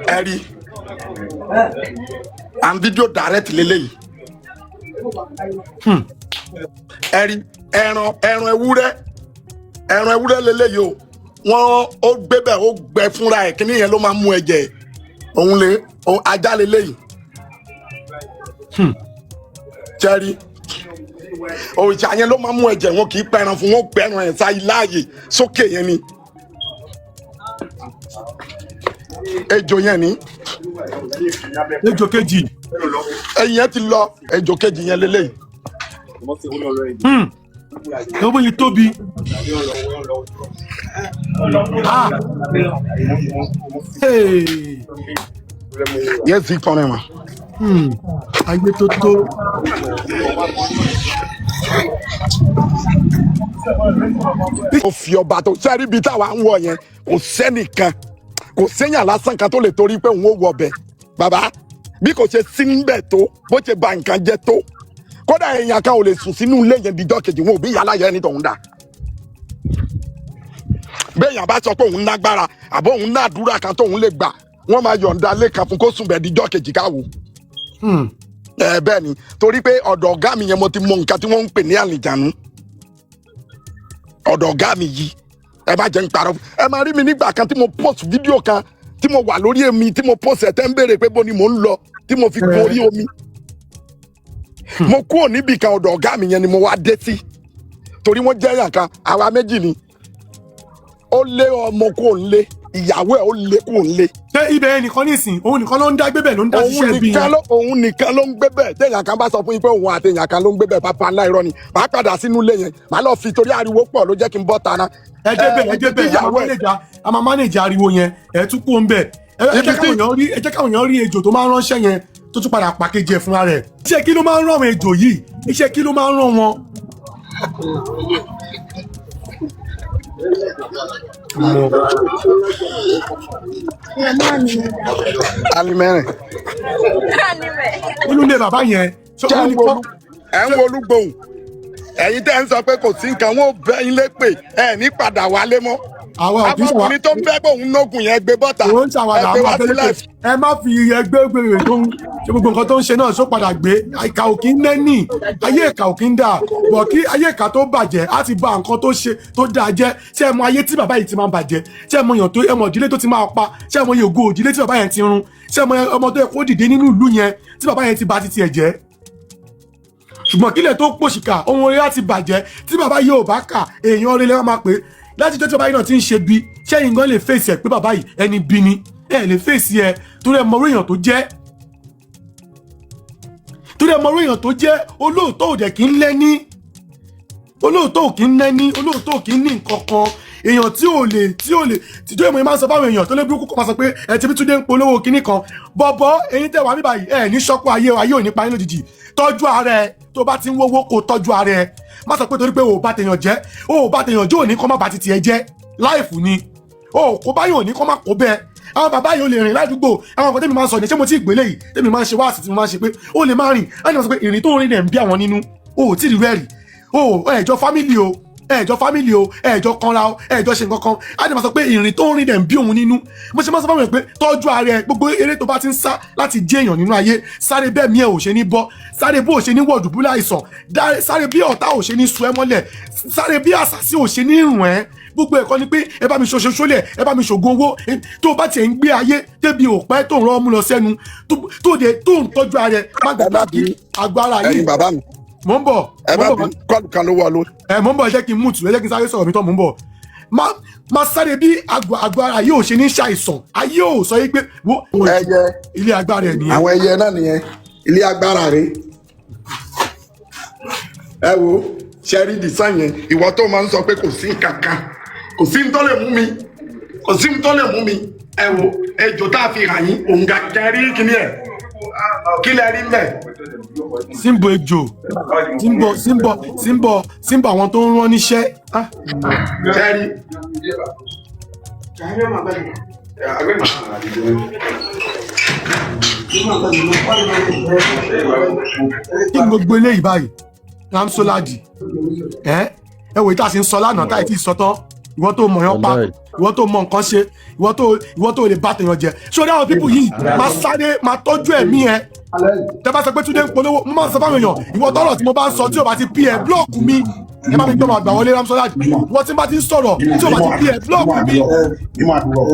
ẹ rí and video direct leléyìí ẹ rí ẹran ewúrẹ́ leléyìí o wọ́n ó gbé bẹ́ẹ̀ ó gbẹ fúnra ẹ̀ kíní yẹn ló máa ń mú ẹ̀jẹ̀ òun lè ajá leléyìí jẹ́rí òrìṣà yẹn ló máa ń mú ẹ̀jẹ̀ wọn kì í pẹran fún wọn gbẹran ẹ̀ sáyé láàyè sókè yẹn ni ejò yẹn ni ejò kejì ẹyin yẹn ti lọ ejò kejì yẹn leléyìí. Owó yìí tóbi. Yẹ́n ti kọ́ ẹ̀ mà. Ayé tó tó. Ó fi ọba tó sẹ́rí bíi táwa ń wọ̀ yẹn kò sẹ́nìkan kò séyàn lásán kan tó lè torí pé òun ò wọ ọbẹ̀ bàbá bí kò ṣe sí níbẹ̀ tó bó ṣe ba nǹkan jẹ́ tó kódà èèyàn kan ò lè sùn sínú ilé yẹn díjọ́ kejì wọn ò bí yàrá yẹn ní tòun dà béèyàn bá sọ pé òun lágbára àbọ̀ òun ní àdúrà kan tóun lè gbà wọ́n máa yọ̀ǹda lẹ́ẹ̀kan fún kó sùn bẹ̀ díjọ́ kejì káwò. Bẹ́ẹ̀ ni torí pé ọ̀dọ̀ ọ̀gá mi yẹn mo ti mọ nǹkan tí wọ́n ń pè ní àlìjànú ọ̀dọ̀ ọ̀gá mi yìí ẹ má jẹ́ ń parọ́ ẹ máa rí mi nígbà kan tí mo post fídíò kan tí mo wà lórí èmi tí mo post ẹ̀ tẹ́ ń béèrè pé bó ni mò ń lọ tí mo fi gun orí omi mo kúrò níbì kan ọ̀dọ̀ ọ̀gá mi yẹn ni mo wá dé sí torí wọ́n jẹ́ yàn kan àwa méjì ni ó lé ọmọ kúrò ńlé ìyàwó ẹ̀ ó lé kúrò ńlé. ṣé ibẹ̀ yẹn nìkan nísìn òun nìkan ló ń dá gbé bẹ̀ ló ń dá ṣiṣẹ́ bí yẹn. òun nìkan ló ń gbé bẹ̀ téèyàn kan bá sọ fún yín pé òun àti èèyàn kan ló ń gbé bẹ̀ pápá ńlá irọ́ ni màá padà sínú ilé yẹn màá lọ fi torí ariwo pọ̀ ló jẹ́ kí n bọ́ tana. ẹ dé bẹ̀ a máa mánéjà ariwo yẹn ẹ tún kú ń bẹ̀ ẹ jẹ́ káwọn èèyàn rí ejò tó máa ń ránṣẹ́ yẹn tó tún padà pàkéjì ẹ̀ fúnra rẹ̀. iṣẹ́ kí ló máa ń rán àwọn ejò yìí iṣẹ́ kí ló máa ń rán wọn. Alimẹ́rin. Inú ilé bàbá yẹn. Ẹ ń wo olúgbòhùn. Ẹ̀yin tẹ́ ń sọ pé kò sí nǹkan wọn ò bẹ́ yín lépè ẹ̀ ní padà wálé mọ́. Akọkùnrin tó ń fẹ́ bóun nógùn yẹn gbé bọ́ta. Ẹ gbé wá sílẹ̀. Ẹ má fi ẹgbẹ́ gbèrè tó ń ṣe gbogbo nǹkan tó ń ṣe náà ṣó padà gbé. Ìkà ò kí ń nẹ́nì. Ayé ìkà ò kí ń dà. Bọ̀ kí ayé ìkà tó bàjẹ́ á ti ba nǹkan tó ṣe tó dáa jẹ́. Ṣé ẹ mọ ayé tí bàbá yìí ti máa ń bàjẹ́? Ṣé ẹ mọ èèyàn tó ẹ mọ ìdílé tó ti máa pa? Ṣé ẹ mọ ìyògo ìdílé tí bàbá yẹn ti run? Ṣé ẹ mọ ọmọ tó yẹ kó dìde nínú ìlú yẹn tí bàbá yẹn ti ba titi ẹ̀ jẹ́? Ṣùgbọ́n kílẹ̀ tó pòṣìkà ohun orí láti bàjẹ́ tí bàbá yóò bá kà èèyàn orí lẹ́wọ́n máa pè é láti tó tí bàbá yìí náà ti ń ṣe bí ṣẹ́yìn gan lè fèsì ẹ̀ pé bàbá yìí ẹni bí ni ẹ lè fèsì ẹ torí ẹ mọ orí èèyàn tó jẹ́ olóòótọ́ òdẹ̀ kì í lẹ́ní olóòótọ́ ò kì í nẹ́ní olóòótọ́ ò kì í ní nǹkan kan èèyàn tí ò lè tìjọ́ ìmọ̀ yìí máa ń sọ fáwọn èèyàn tó lé burúkú kọ́ máa sọ pé ẹ ti bí Túndé ń polówó kinní kan bọ̀bọ̀ eyín tẹ̀ wá mí báyìí ẹ ní ṣọ́kú ayé ò ní pa yín lójijì tọ́jú ara ẹ tó bá ti ń wówó kó tọ́jú ara ẹ má sọ pé torí pé ò bá tèèyàn jẹ́ òní kọ́ má bá ti tiẹ̀ jẹ́ láìfù ni kó bá yóò ní kọ́ má kó bẹ́ẹ̀ àwọn bàbá yìí ò lè rìn ládùúgbò àwọn nǹkan tẹ́mi máa ń sọ ní ṣé mo ti gbélé yìí tẹ́mi máa ń ṣe wáàsí tí mo máa ń ṣe pé ó lè má rìn á ní wọ́n sọ pé ìrìn tó ń rìn rẹ̀ ń bí àwọn nínú tí ì rí rẹ́ẹ̀rì ẹ̀jọ́ fámìlì o ẹ̀jọ́ kanra o ẹ̀jọ́ ṣe nǹkan kan á ní wọ́n sọ pé ìrìn tó ń rìn rẹ̀ ń bí òun nínú mo ṣe máa sọ fáwọn èèyàn pé tọ́jú ara ẹ gbogbo eré tó bá ti ń sá láti jẹ́ èèyàn nínú ayé sáré bẹ́ẹ̀ mi ẹ̀ ò ṣe ní bọ́ sáré bó ò ṣe ní wọ̀dùbúlẹ̀ àìsàn sáré bí ọ̀tá ò ṣe ní sun ẹ́ mọ́lẹ̀ sáré bí àṣàsí ò ṣe ní rùn ẹ́ gbogbo ẹ̀kọ́ ni pé ẹ bá mi ṣoṣoṣolẹ̀ ẹ bá mi ṣògùn owó tó bá tiẹ̀ ń gbé ayé débi òpẹ́ tó ń rán ọmú lọ sẹ́nu tó ń tọ́jú ara ẹ má gbàgbá kí agbára yìí. Ẹ̀yin bàbá mi. Mò ń bọ̀. Ẹ bá mi kọ́ọ̀lù kan ló wà ló. Mò ń bọ̀ ẹ jẹ́ kí n mútu ẹ jẹ́ kí n sáré sọ̀rọ̀ mi tán mò ń bọ̀. Má sáré bí agbára yìí ò ṣe ní ṣàìsàn ayé ò sọ yìí pé ẹyẹ ilé agbára ẹ nìyẹn. àwọn ẹyẹ náà nìyẹn ilé agbára rẹ. Ẹ wo ṣẹ́rí design yẹn ìwọ tó máa ń sọ pé kò sí nǹkan kan kò sí ní tó lè mú mi ẹ wo ejò tá a fi hàn yín òun gàgà rí kíní ẹ kí lẹ rí mẹ. símbò ejò símbò àwọn tó ń rán níṣẹ́. Ṣẹ́rí. kí gbogbo eléyìí báyìí ramsoladi ẹ wò ìta sí ń sọ lánàá táyì tí ì sọ tán ìwọ tó mọ̀ yán pa ìwọ tó mọ̀ nǹkan ṣe ìwọ tó lè bá tèèyàn jẹ sórí àwọn pípù yìí máa sáré máa tọ́jú ẹ̀mí ẹ tẹ bá sọ pé Túndé ń polówó mo máa ń sọ fáwọn èèyàn ìwọ tọrọ tí mo bá ń sọ tí o bá ti pí ẹ blọọkù mi ẹ má mi gbọ́ máa gbà wọlé ramsoladi ìwọ tí n bá ti ń sọ̀rọ̀ tí o bá ti pí ẹ blọọkù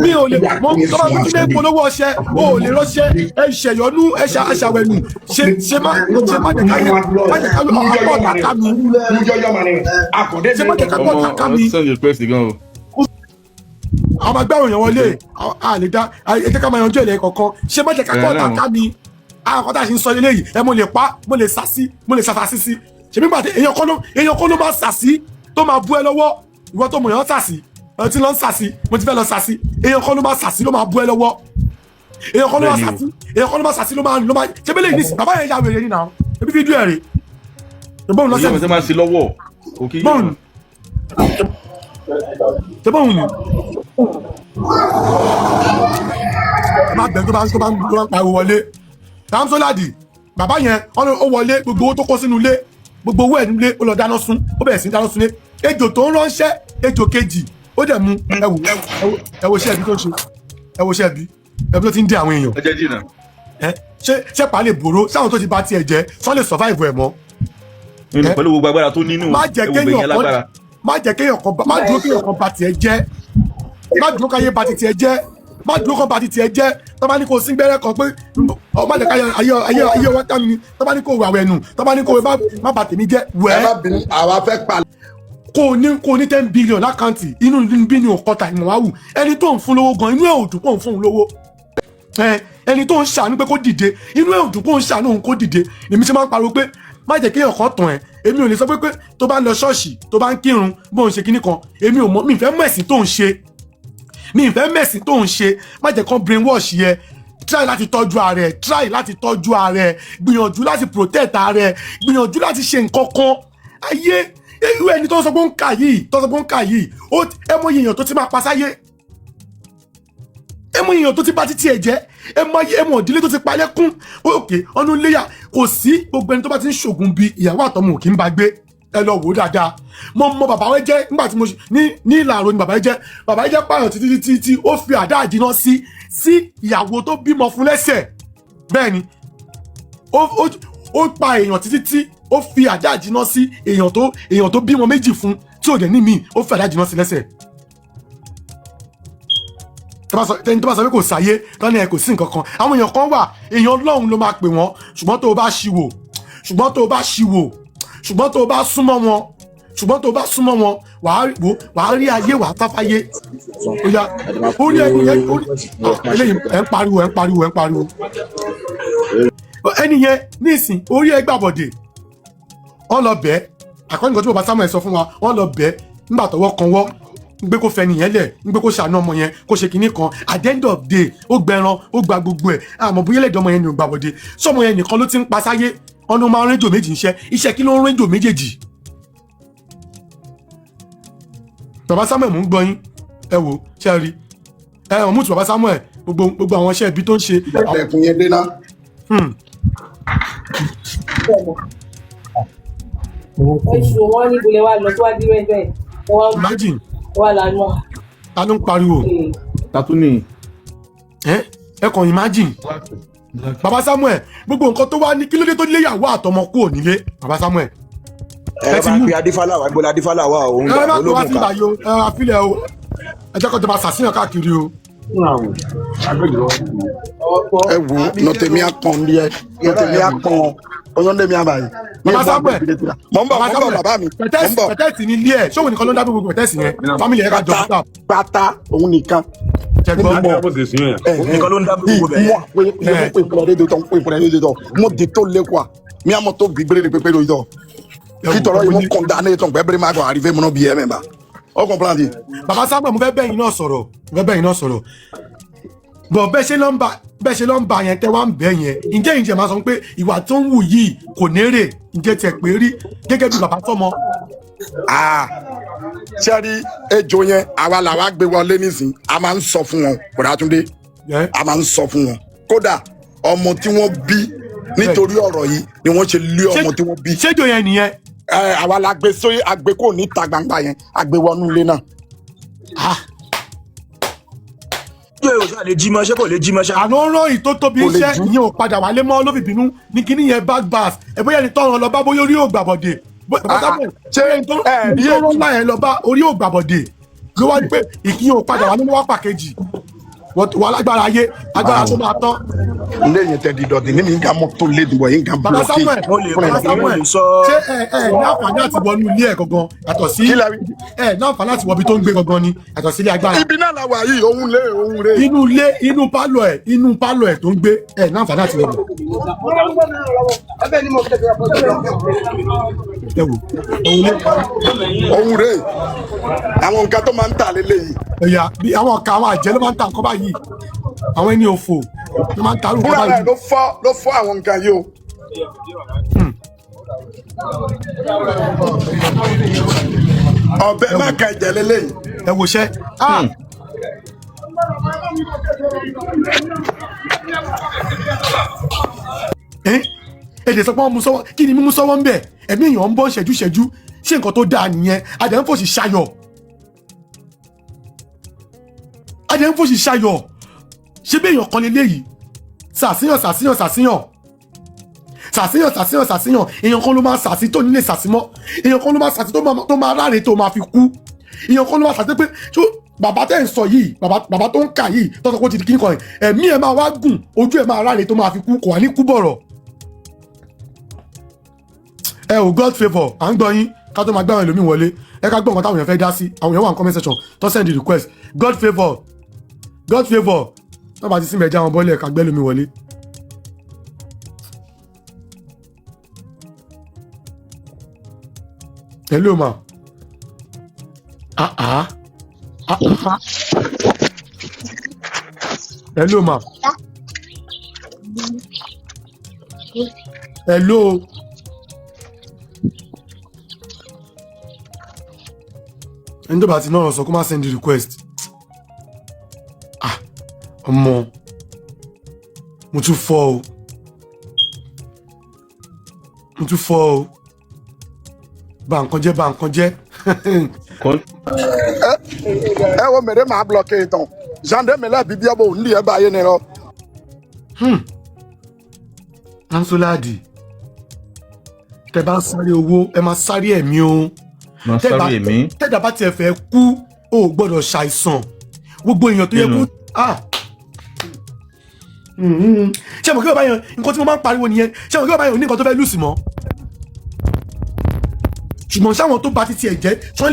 mi ò lè mọ tó bá Túndé ń polówó ọṣẹ o ò lè rọṣẹ ẹ ṣẹyọnú ẹ ṣàwẹnù ṣe má jẹ ká àpọ̀ tàkà mi ṣe má jẹ ká àpọ̀ tàkà mi àwọn agbára èèyàn wọlé àlè dá ẹ jẹ́ ká máa yanjú ẹ̀lẹ́ kọ̀ọ̀kan ṣé má jẹ́ ká kọ́ ọ̀tá mi àwọn kan tá a ṣe ń sọ eléyìí ẹ mo lè pa mo lè sàsí mo lè sàfàsí sí ṣèbí gbàtẹ èèyàn kọ́ ló máa sàsí tó máa bú ẹ lọ́wọ́ ìwọ tó mọ̀ yàn sàsí ẹ ti lọ ń sàsí mo ti fẹ́ lọ sàsí èèyàn kọ́ ló máa sàsí ló máa bú ẹ lọ́wọ́ èèyàn kọ́ ló máa sàsí ló máa ṣebí lè ní sí bàbá yẹn ya wèrè ní náà ṣebí fídíò ẹ̀ rè ṣebóun lọ sẹ́yìn ṣebóun ni ẹ má bẹ̀rù tó bá ń pariwo wọlé Samsoladi bàbá yẹn ó wọlé gbogbo owó tó kó sínú ilé gbogbo owó ẹ̀ nílé ó lọ dáná sun ó bẹ̀rẹ̀ sí dáná sunlé ejò tó ń ránṣẹ́ ejò kejì ó dẹ̀ mú ẹ wo iṣẹ́ ẹbí tó ń ṣe ẹ wo iṣẹ́ ẹbí tó ti ń dé àwọn èèyàn. ẹ jẹ́ jìnnà. ṣé pa lè bòrò sáwọn tó ti bá tiẹ̀ jẹ́ sọ lè survive ẹ̀ mọ́. pẹ̀lú gbogbo agbára tó nínú ẹ̀wù yẹn lágbára. má dúró kéèyàn kan bá tiẹ̀ jẹ́ má dúró káyé bá tiẹ̀ jẹ́ má dúró kan bá tiẹ̀ jẹ́ tó bá ní kó sín gbẹ́rẹ́ kan pé má jẹ́ káyé ayé wá tá mi tó bá ní kó wàwẹ̀ nù tó bá ní kó má bà tèmi jẹ́ wẹ́ẹ́. ẹ má bínú àwa fẹ́ pa. kò ní 10 billion lákàntì inú bílíọ̀nù kọta ìmọ̀wáwù ẹni tó ń fún lówó gan inú ẹ̀ ò dùn pọ̀ ń fún un lówó ẹni tó ń ṣàánú pé kó dìde inú ẹ̀ ò dùn pọ̀ ń ṣàánú òun kó dìde èmi ṣe máa ń pariwo pé má jẹ́ kéèyàn kan tàn ẹ́ èmi ò lè sọ pé tó bá ń lọ ṣọ́ọ̀ṣì tó bá ń kírun bó ń ṣe kinní kan èmi ò mọ̀ mi ìfẹ́ mẹ̀sìn tó ń ṣe mi ìfẹ́ mẹ̀sìn tó ń ṣe má jẹ́ kán brainwash yẹ try láti tọ́jú ara ẹ̀ try láti tọ́jú ara ẹ̀ gbìyànjú láti protect ara ẹ̀ gbìyànjú láti ṣe nǹkan kan ayé irú ẹni tó sọ pé ó ń kà yìí ẹ mọ èèyàn tó ti máa pa sáyé ẹ mọ èèyàn tó ti bá títí ẹ jẹ ẹ mọ ìdílé tó ti pa lẹ́kún òkè ọdún léyà kò sí gbogbo ẹni tó bá ti ń ṣògùn bí ìyàwó àtọmọ ò kì í bá gbé ẹ lọ wò ó dáadáa mo mọ bàbá wẹ jẹ nígbà tí mo ní ìlàrọ ni bàbá wẹ jẹ pààyàn títí ó fi àdá àdínà sí ìyàwó tó bímọ fún lẹ́sẹ̀ bẹ́ẹ̀ ni ó pa èèyàn títí ó fi àdá àdínà sí èèyàn tó bímọ méjì fún tí ò dẹ̀ ní míì ó fi àdá àdínà sí lẹ́sẹ̀ tẹni tó bá sọ pé kò sáyé lọ́nà ẹ̀ kò sí nǹkan kan àwọn èèyàn kan wà èèyàn Ọlọ́run ló máa pè wọ́n ṣùgbọ́n tó o bá ṣìwò ṣùgbọ́n tó o bá súnmọ́ wọn wàá rí ayé wàá táfáyé oya orí ẹni yẹn eléyìí ẹ̀ ń pariwo ẹni yẹn nísìn orí ẹ gbàbọ̀dè wọ́n lọ bẹ́ẹ̀ àkọ́ni nǹkan tí bàbá Samuel sọ fún wa wọ́n lọ bẹ́ẹ̀ nígbà tọwọ́ kan wọ́ gbé kó fẹ́ nìyẹn lẹ̀ gbé kó ṣàánú ọmọ yẹn kó ṣe kinní kan at the end of day ó gbẹran ó gba gbogbo ẹ̀ àmọ́ bóyá ẹlẹ́dọ̀ ọmọ yẹn ni ò gbàbọ̀dé sọmọ yẹn nìkan ló ti ń pa sáyé ọdún máa ń rédíò méjì iṣẹ́ kí ló ń rédíò méjèèjì. bàbá Samuel mò ń gbọ́ yín ẹ wò ṣe rí ẹ ọ̀hún mùtù bàbá Samuel gbogbo àwọn iṣẹ́ ibi tó ń ṣe. ẹkùn yẹn dé náà. oṣù wọn ní ibùlẹ̀ wa lọ síwájú rẹ̀ bẹ́ẹ̀. imagine wà lánàá. ta ló ń pariwo. tatu ni. ẹ kàn imagine bàbá Samuel gbogbo nǹkan tó wá ní kí ló dé tó léyàwó àtọmọ kúrò nílé bàbá Samuel. ẹ bá pe adífálà wà gbọ́dọ̀ adífálà wà òun gbà ológun ká. ẹ má filẹ̀ o ẹ jẹ́ kó jọba sàṣìyàn káàkiri o. ẹ wo nọtẹmí akpọn ní ẹ nọtẹmí akpọn ọyọndẹmí abayi. bàbá Samuel mọ n bọ bàbá mi mọ n bọ. pẹtẹsì ní ilé ẹ ṣóun nìkan ló ń dábò gbogbo pẹtẹsì yẹn family yẹn ká jọ fún tap. pátá òun nìkan. nìkan ló ń dábò gbogbo bẹ́ẹ̀. mo di tó lé quoi mi àmọ́ tó gbígbére de pépé lóyún tọ kí tọrọ yìí mo condamné tán gbẹbẹrẹ máa kàn arrivé mọ́nà bíi ẹ mẹ́ba ọ comprendre. bàbá Samuel mo fẹ́ bẹ́yìn náà sọ̀rọ̀ bọ̀ bẹ́ẹ̀ ṣe ló ń ba yẹn tẹ́ wá ń bẹ́ yẹn ǹjẹ́ ìjẹ́ máa sọ pé ìwà tó ń wù yìí kò nérè ǹjẹ́ tiẹ̀ pé rí gẹ́gẹ́ bí bàbá tọ́mọ. ṣé rí ejò yẹn àwa làwa gbé wọlé nísìn a máa ń sọ fún wọn Bọ̀dátúndé a máa ń sọ fún wọn kódà ọmọ tí wọ́n bí nítorí ọ̀rọ̀ yìí ni wọ́n ṣe lé ọmọ tí wọ́n bí. ṣéjò yẹn nìyẹn. àwa la gbé sóyè àgbé kò ní ta gbangba yẹn àgbé wọnú ilé náà. ṣé lè jí mọ́ ṣé kò lè jí mọ́ ṣá. àná ròyìn tó tóbi iṣẹ́ ìyẹn ò padà wálé mọ́ ló fi bínú ní kíní yẹn back bass ẹ bóyá ẹni tọrọ lọ bá bóyá orí ò gbàbọ̀dè ṣé ẹni tó rán láyẹn lọ bá orí ò gbàbọ̀dè ló wá pé ìkíyàn ò padà wálé mọ́ wá pàkejì wà lágbára ayé agbára tó máa tán. ilé yẹn tẹ di dọ̀dí nínú nǹkan mọ́tò lé dùbọ̀ yín nǹkan bàbá búlọ̀kì. Samuel ṣé ẹ ní àǹfààní àti wọnú ilé ẹ gangan yàtọ̀ sí ẹ ní àǹfààní àti wọbi tó ń gbé gangan ni yàtọ̀ sí ilé agbára. ibi náà la wà yìí òun rè. inú pálọ̀ ẹ tó ń gbé ẹ ní àǹfààní àti wọbi. òun rè àwọn nǹkan tó máa ń tà lélẹ́yìí. ẹ̀yà bí àwọn ọ̀ka àwọn àjẹ́ ló máa ń ta nǹkan báyìí àwọn ẹni òfò ló máa ń ta nǹkan báyìí. fúnra rẹ̀ ló fọ́ àwọn nǹkan yìí o. ọbẹ̀ má ka ẹ̀jẹ̀ lélẹ́yìí. ẹ wò ṣẹ́ èdè sọ pé wọ́n mú sọ́wọ́ kí ni mímú sọ́wọ́ ń bẹ̀ ẹ̀mí èèyàn ń bọ́ ṣẹ́jú ṣé nǹkan tó dáa nìyẹn adẹ̀ ń fòṣì ṣayọ̀ ṣé bí èèyàn kan lélẹ́yìí sàṣìyàn èèyàn kan ló máa sàṣì tó nílé sàṣì mọ́ èèyàn kan ló máa sàṣì tó máa ráre tó máa fi kú èèyàn kan ló máa sàṣì pé bàbá tẹ́ ń sọ yìí bàbá tó ń kà yìí tó sọ pé ó ti di kíní kan yìí ẹ̀mí ẹ̀ máa wá gùn ojú ẹ̀ máa ráre tó máa fi kú kò wá ní kú bọ̀rọ̀. ẹ ò God favour à ń gbọ́ yín ká tó máa gbé àwọn ẹlòmíì wọlé ẹ ká gbọ́ nǹkan táwọn èèyàn fẹ́ dá sí àwọn èèyàn wà ní comment section tó send the request God favour tó bá ti sí mẹ́jà àwọn bọ́ọ̀lì ẹ̀ka gbẹ́ lómi wọlé. Hello ma. Hello ma. Hello. Ẹni tó bá ti náà sọ kó má send the request. Ọmọ mo tún fọ́ o. Bà nǹkan jẹ́. ẹ wo mèrè máa bloqué ìtàn gendarme la bíbí ọbọ òun ní ẹ báyé ni lọ. Ansoladi tẹ bá ń sáré owó ẹ máa sáré ẹ̀mí o. Tẹ́dà bá tiẹ̀ fẹ́ kú o gbọ́dọ̀ ṣàìsàn gbogbo èèyàn tó yẹ kú. Ṣé mo kí wọ́n bá yẹn nǹkan tí mo máa ń pariwo nìyẹn ṣé mo kí wọ́n bá yẹn ní nǹkan tó fẹ́ lùsì mọ́. Ṣùgbọ́n sáwọn tó bá ti tiẹ̀ jẹ́ tán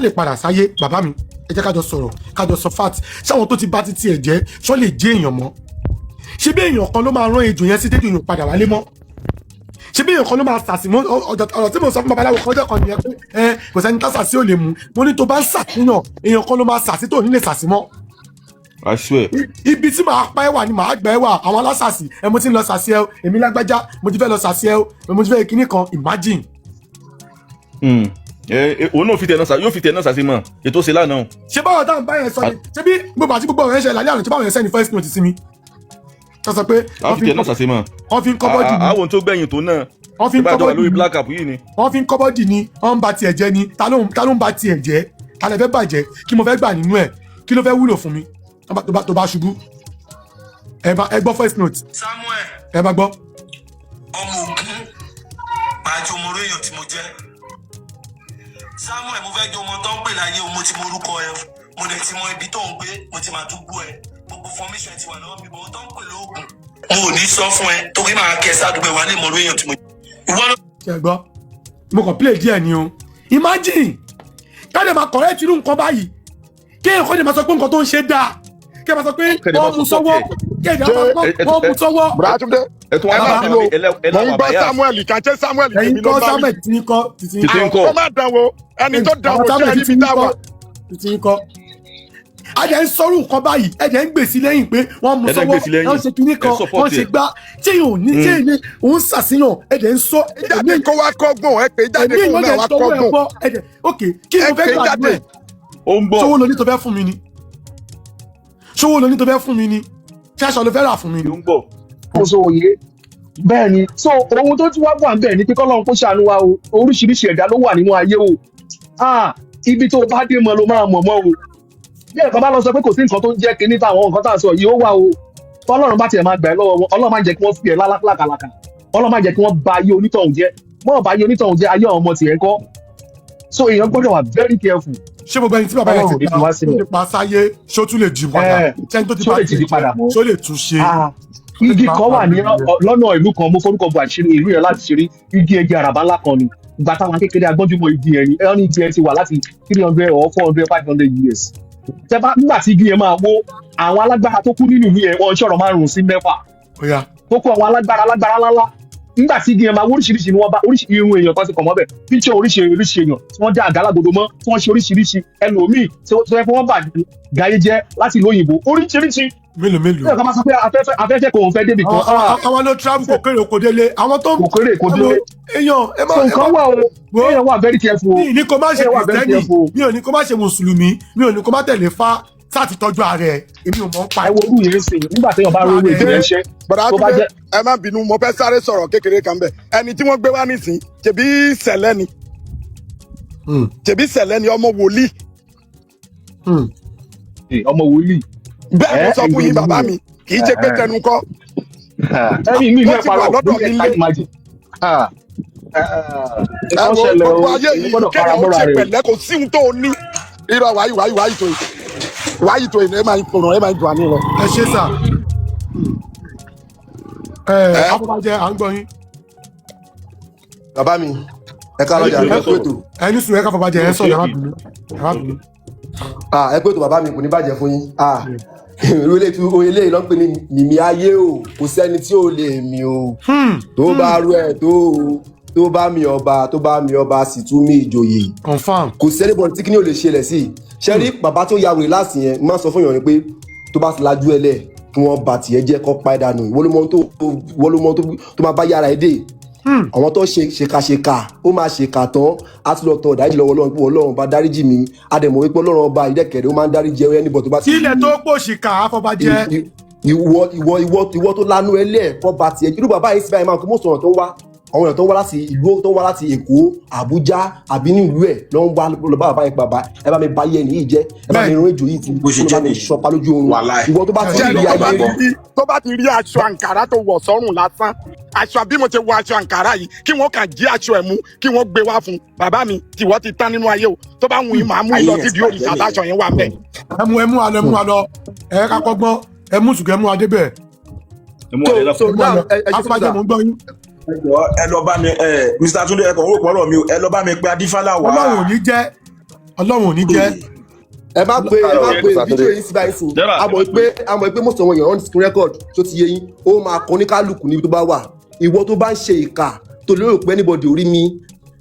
lè padà sáyé bàbá mi ẹ jẹ́ kájọ sọ̀rọ̀ kájọ sọ fact sáwọn tó ti bá ti tiẹ̀ jẹ́ tán lè jẹ́ èèyàn mọ́. Ṣé bí èèyàn kan ló máa rán ejò yẹn sí dédé èèyàn padà wálé mọ́? Ṣé bí èèyàn kan ló máa sàsì mọ́ ọ̀rọ̀ tí mo sọ fún babaláwo kan ọjọ́ kan nìyẹn pé kò sẹ́ni tá sàsì ò lè mú mo ní tó bá ń sàtúnyàn èèyàn kan ló máa sàsì tó ní lè sàsì mọ́. I swear. Ibi tí màá pa ẹ wà ni màá gbà ẹ wà àwọn alásàsì ẹ mo ti ń lọ sàsì ẹ o èmi lágbájá mo ti fẹ́ lọ sàsì ẹ o mo ti fẹ́ kinní kan imagine. Òun náà yóò fi tẹ̀ náà sàṣe mọ̀ ètò ṣe lánàá. Ṣé báwọn táwọn bá yẹn sọ ni ṣé bí gbogbo àti gbogbo ọ̀rẹ́ ṣe lálẹ́ àná ṣé báwọn yẹn sẹ́ni first note sí mi. Tó sọ pé wọ́n fi tẹ̀ náà sàṣe mọ̀. Wọ́n fi ń kọ́bọ́dì ni. Àwọn tó gbẹ̀yìn tó náà. Wọ́n fi ń kọ́bọ́dì lórí black cap yìí ni. Wọ́n fi ń kọ́bọ́dì ni wọ́n ń ba tiẹ̀ jẹ́ ni ta ló ń ba tiẹ̀ jẹ́ ta lè fẹ́ bàjẹ́ kí mo fẹ́ gbà nínú ẹ̀ kí ló fẹ́ wúlò fún mi tó bá ṣubú. Ẹ gbọ́ first note. Samuel. Ẹ bá gbọ́. Ọmọ Ògún máa jẹ́ ọmọ oríyàn tí mo jẹ́. Samuel mo fẹ́ jẹ́ ọmọ tó ń pè láyé o mo ti mọ orúkọ ẹ mo dẹ̀ ti mọ ibi tó ń gbé mo ti máa dúgbò ẹ gbogbo formation ti wà lọ́wọ́ mi bọ̀ tó ń pè lóògùn. Mo ò ní sọ fún ẹ torí máa kẹ sádùúgbò wa lè mọ oríyàn tí mo jẹ́. Ṣé gbọ́ mo kàn play díẹ̀ ni o imagine káde máa correct irú nǹkan báyìí kéèyàn kọ́ ni máa sọ pé nǹkan tó ń ṣe dáa kéèyàn máa sọ pé wọ́n mú sọ́wọ́ kéèyàn wọ́n mú sọ́wọ́. Bùrọ̀dúndé ẹ má bínú mo ń gbọ́ Samuel kàńtẹ́ Samuel tèmi ló bá mi. títí ń kọ́ ó má dán wo ẹni tó dán wo ṣe ẹni bí dá wa. títí ń kọ́ ajẹ́ ń sọ́rù nǹkan báyìí ẹ̀jẹ̀ ń gbèsè lẹ́yìn pé wọ́n mú sọ́wọ́ wọ́n ṣe kinní kan wọ́n ṣe gbá tí yóò ní tí yóò ní òun ṣàṣìyàn ẹ̀jẹ̀ ń sọ. jáde kó wá kọ́gbọ̀n ẹ pé jáde kó náà wá kọ́gbọ̀n. ok kí ni mo fẹ́ gbà nínú ẹ̀ ṣówó lo ní tó fẹ́ fún mi ni ṣówó lo ní tó fẹ́ fún mi ni ṣáṣọ ló fẹ́ rà fún mi ni. mo sọ òye bẹ́ẹ̀ ni so ohun tó tún wá wà ń bẹ̀ ni pé kọ́lọ́run kó ṣàánú wa o oríṣiríṣi ẹ̀dá ló wà nínú ayé o ibi tó bá dé mọ́ ló máa mọ̀ mọ́ o bí ẹ̀kan bá lọ sọ pé kò sí nǹkan tó ń jẹ́ kinní táwọn nǹkan tá à ń sọ yìí ó wà o Ọlọ́run bá tiẹ̀ máa gbà ẹ́ lọ́wọ́ wọn Ọlọ́run máa jẹ́ kí wọ́n fi ẹ̀ lálákàlàkà Ọlọ́run máa jẹ́ kí wọ́n ba ayé onítọ̀hún jẹ́ mọ́ bá ayé onítọ̀hún jẹ́ ayé àwọn ọmọ tiẹ̀ kọ́ so èèyàn gbọ́dọ̀ wà very careful. Ṣé gbogbo ẹni tí bàbá yẹn ti pa nípa sáyé ṣó tún lè jí padà ṣé tó ti bá ti ṣó lè tún ṣe. Igi kan wà ní lọ́nà ìlú kan mo forúkọ bu Àṣírí ìlú yẹn láti ṣeré igi ẹ̀jẹ̀ àràbá ńlá kan ni ìgbà táwọn kékeré agbọ́njúmọ̀ igi yẹn ni ẹni igi yẹn ti wà láti 300 or 400 500 years. Tẹ́bá nígbà tí igi yẹn máa wó àwọn alágbára tó kú nínú ìlú yẹn wọ́n ṣọ̀rọ̀ márùn-ún sí mẹ́fà. Tó kó àwọn alágbára ńláńlá nígbà tí igi yẹn máa wó oríṣiríṣi ni wọ́n bá oríṣi irun èèyàn kan ti kàn mọ́bẹ̀ píṣọ oríṣiríṣi èèyàn tí wọ́n dá àgálágodo mọ́ tí wọ́n ṣe oríṣiríṣi ẹlòmíì tí wọ́n fẹ́ wọ́n bà gáyé jẹ́ láti ìlú òyìnbó oríṣiríṣi. Mélòó. Bí ọ̀kan máa sọ pé afẹ́fẹ́ kò ń fẹ́ débi kan. Àwọn ló travel kò kéré kò délé. Àwọn tó kò kéré kò délé. Èèyàn ẹ má. So nǹkan wà o. Èèyàn wà very careful. Mi ò ní kó má ṣe Kìrìsìtẹ́nì. Mi ò ní kó má ṣe Mùsùlùmí. Mi ò ní kó má tẹ̀lé Fá. sáà ti tọ́jú ara ẹ̀ èmi ò mọ̀ ń pa ẹ wo orú yẹn sìn nígbà téèyàn bá rówó ìdílé iṣẹ́ bọ̀dá tó bá Túndé jẹ́ ẹ má bínú mo fẹ́ sáré sọ̀rọ̀ kékeré kan bẹ̀ ẹni tí wọ́n gbé wá nísìn ṣèbí sẹ̀lẹ̀ ni ṣèbí sẹ̀lẹ̀ ni ọmọ wòlíì ọmọ wòlíì. bẹ́ẹ̀ mo sọ fún yín bàbá mi kì í ṣe pé tẹnu kọ́ ẹni mi ìlú wọ́n ẹ̀ ti wà parọ́ lọ́dọ̀ lórí mi ẹ̀ka lé ìmájì. ẹ wo gbogbo ayé yìí kéèyàn ó ṣe pẹ̀lẹ́ kò sí ohun tó o ní irọ́ wáyé tó yìí ẹ máa ń tọ̀nà ẹ máa ń dùn àní lọ. ẹ ṣe sà afọbajẹ à ń gbọ́ yín. bàbá mi ẹ ká lọ́jà ẹ kú ètò. ẹni sùn ẹ ká fọbajẹ ẹ sọ̀rọ̀ ẹ má bínú. ẹ kú ètò bàbá mi kò ní bàjẹ́ fún yín. eléyìí ló ń pè ní mìmí ayé o kò sẹ́ni tí ò lè mì o tó bá rú ẹ̀ tó bá mi ọba sì tún mí ìjòyè. confam. kò sẹ́ni bọ̀dọ̀ tí kí ni ò lè ṣẹlẹ̀ sí i ṣe rí bàbá tó ya wèrè láti yẹn máa sọ fún yàn ni pé tó bá ti lajú ẹ lẹ̀ kí wọ́n bá tiẹ̀ jẹ́ kó pa ẹ̀ dànù ìwọ́lómọ́ tó máa bá yára ẹ̀ dé àwọn tó ṣèkàṣèkà ó máa ṣèkà tán á tún lọ tọ ìdáríjì lọ́wọ́ Ọlọ́run pé Ọlọ́run bá dáríjì mi àdèmọ̀ wípé Ọlọ́run ọba ìdẹ́kẹ̀rẹ́ ó máa ń dáríjì ẹrú ẹnìbọ̀ tó bá ti. ilẹ̀ tó pòṣìkà afọbajẹ. ìwọ tó lánú ẹlẹ́ kọ́ bá tiẹ̀ irú bàbá yìí sí báyìí máa kó mọ̀ sọ̀rọ̀ tó ń wá àwọn èèyàn tó ń wá láti ìlú tó ń wá láti Èkó Àbújá àbí ní ìlú ẹ̀ ló ń wá lọ bá bàbá yẹn bàbá ẹ bá mi bá yẹ nìyí jẹ ẹ bá mi rún èjò yìí ti bá mi ṣọpa lójú oorun ìwọ tó bá ti rí ayé tó bá ti rí aṣọ àǹkárá tó wọ̀ sọ́rùn lásán aṣọ bí mo ṣe wọ aṣọ àǹkárá yìí kí wọ́n kàn jí aṣọ ẹ̀ mú kí wọ́n gbé wá fún bàbá mi tìwọ́ ti tán nínú ayé o tó bá wù yín màá mú yín lọ sídìí òrìṣà aṣọ yẹn wà bẹ́ẹ̀. ẹ mú alọ ẹ ká kọ́gbọ́n ẹ mú sùkẹ́ mú adé bẹ́ẹ̀. afọbajẹ mò ń gbọ́ yín. ẹ lọ bá mi Mr. Túndé ẹ kàn ó pọ̀ lọ mi o ẹ lọ bá mi pé adífálà wá. Ọlọ́run ò ní jẹ́. ẹ má pe fídíò yìí sí báyìí sìn àmọ́ pé most of wọn yẹn on screen record tó ti yé yín ó máa kọ ní kálukú níbi tó bá wà ìwọ tó bá ń ṣe ìkà tó lérò pé anybody ò rí mi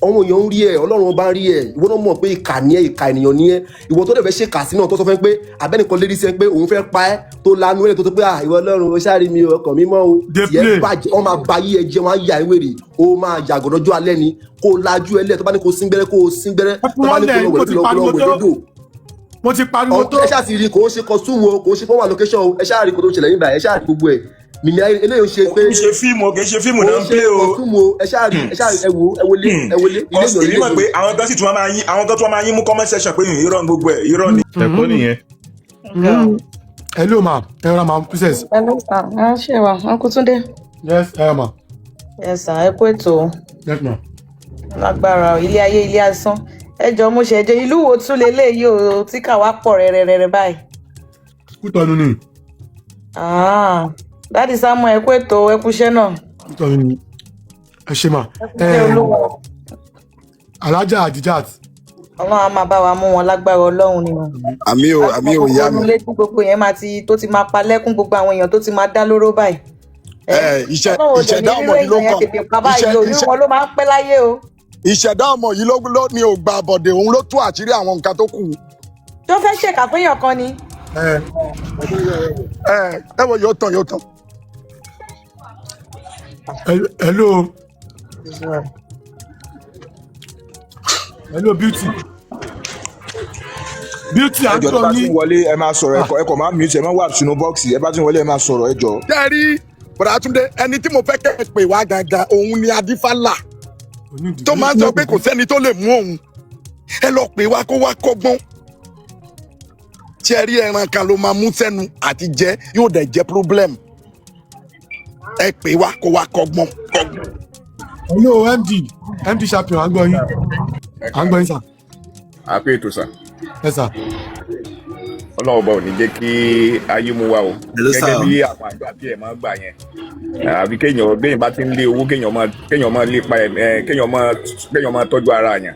ọmọ èèyàn ń rí ẹ Ọlọ́run bá ń rí ẹ ìwọ náà mọ̀ pé ìkà ni ẹ ìkà ènìyàn ni ẹ ìwọ tó dẹ̀ fẹ́ ṣe kà sí náà tó sọ fẹ́ pé abẹ́nìkan lérí sẹ́ pé òun fẹ́ pa ẹ́ tó lanu ẹ̀ tó tó pé ìwọ Ọlọ́run ó ṣáà rí mi ọkàn mi mọ́ o tiẹ̀ bàjẹ́ ọ máa ba yí ẹ jẹ́ wọn á yà ẹ wèrè ó máa yàgò lọ́jọ́ alẹ́ ni kó lajú ẹ lẹ̀ tó bá ní kó síngbẹ́rẹ́ tó bá ní kó lọ́wọ́ wẹ̀lódò mo ti pariwo tó. ẹ ṣáà ti rí kò ó ṣe costume o kò ó ṣe fọwọ́ location o ẹ ṣáà rí kò tó ṣẹlẹ̀ nígbà ẹ ṣáà rí gbogbo ẹ̀ mímí eléyìí ń ṣe pé kì í ṣe fíìmù náà ń pè o costume o ẹ ṣáà rí ẹ wọlé ilé ìlú èmi mọ̀ pé àwọn kan sì tún máa yín àwọn kan tún máa yín mú comment section pé irọ́ gbogbo ẹ̀ irọ́ ni. ẹ̀kọ́ nìyẹn. hello ma ẹ rà ma princess. hello sir ẹ ṣe wa uncle Túndé. yes ẹ ma. yes sir ẹ kú ètò. yes ma. lágbára ilé ayé ilé asán ẹ jọ mo ṣẹjọ ìlú wo tún leléyìí o tí kà wá pọ̀ rẹrẹrẹ báyìí. Kútọ̀nù ni. dáàdì Samuel ẹ kú ètò ẹ kú iṣẹ́ náà. Kútọ̀nù ni ẹ ṣe mà. Alájà Adijat. Ọlọ́run á máa bá wa mú wọn lágbára Ọlọ́run ni wọn. àmì ò ìyá mi. létí gbogbo yẹn máa ti tó ti máa pa lẹ́kún gbogbo àwọn èèyàn tó ti máa dá lóró báyìí. ìṣẹ̀dá ọmọ yìí ló kàn wọn ló máa ń pẹ́ láyé o. ìṣẹ̀dá ọmọ yìí ló ní ò gba àbọ̀dè òun ló tú àṣírí àwọn nǹkan tó kù. tó fẹ́ ṣèkà fẹ́yàn kan ni. ẹ wo yóò tán. hello beauty à ń tọ́ ní. ẹjọ́ tó bá tún wọlé ẹ máa sọ̀rọ̀ ẹ̀kọ́ máa mute ẹ máa wà sínú bọ́ọ̀sì ẹ bá tún wọlé ẹ máa sọ̀rọ̀ ẹjọ́. dẹ́rí bọ̀dá Túndé ẹni tí mo fẹ́ kẹ́ ẹ pè wá gangan òun ni adífálà tó máa ń sọ pé kò sẹ́ni tó lè mú òun ẹ lọ pè wá kó wá kọ́gbọ́n tí ẹ rí ẹran kan ló máa mú sẹ́nu àti jẹ yóò dẹ̀ jẹ́ problem ẹ pè wá kó wá kọ́gbọ́n. hello md champion à ń gbọ́ yín sà. a pé ètò sà. ẹ sà. Ọlọ́run ọba ò ní jẹ́ kí ayé mú wa o gẹ́gẹ́ bí àwọn àjọ àti ẹ̀ máa gbà yẹn àbí kéèyàn bá ti ń lé owó kéèyàn máa lépa kéèyàn máa tọ́jú ara yẹn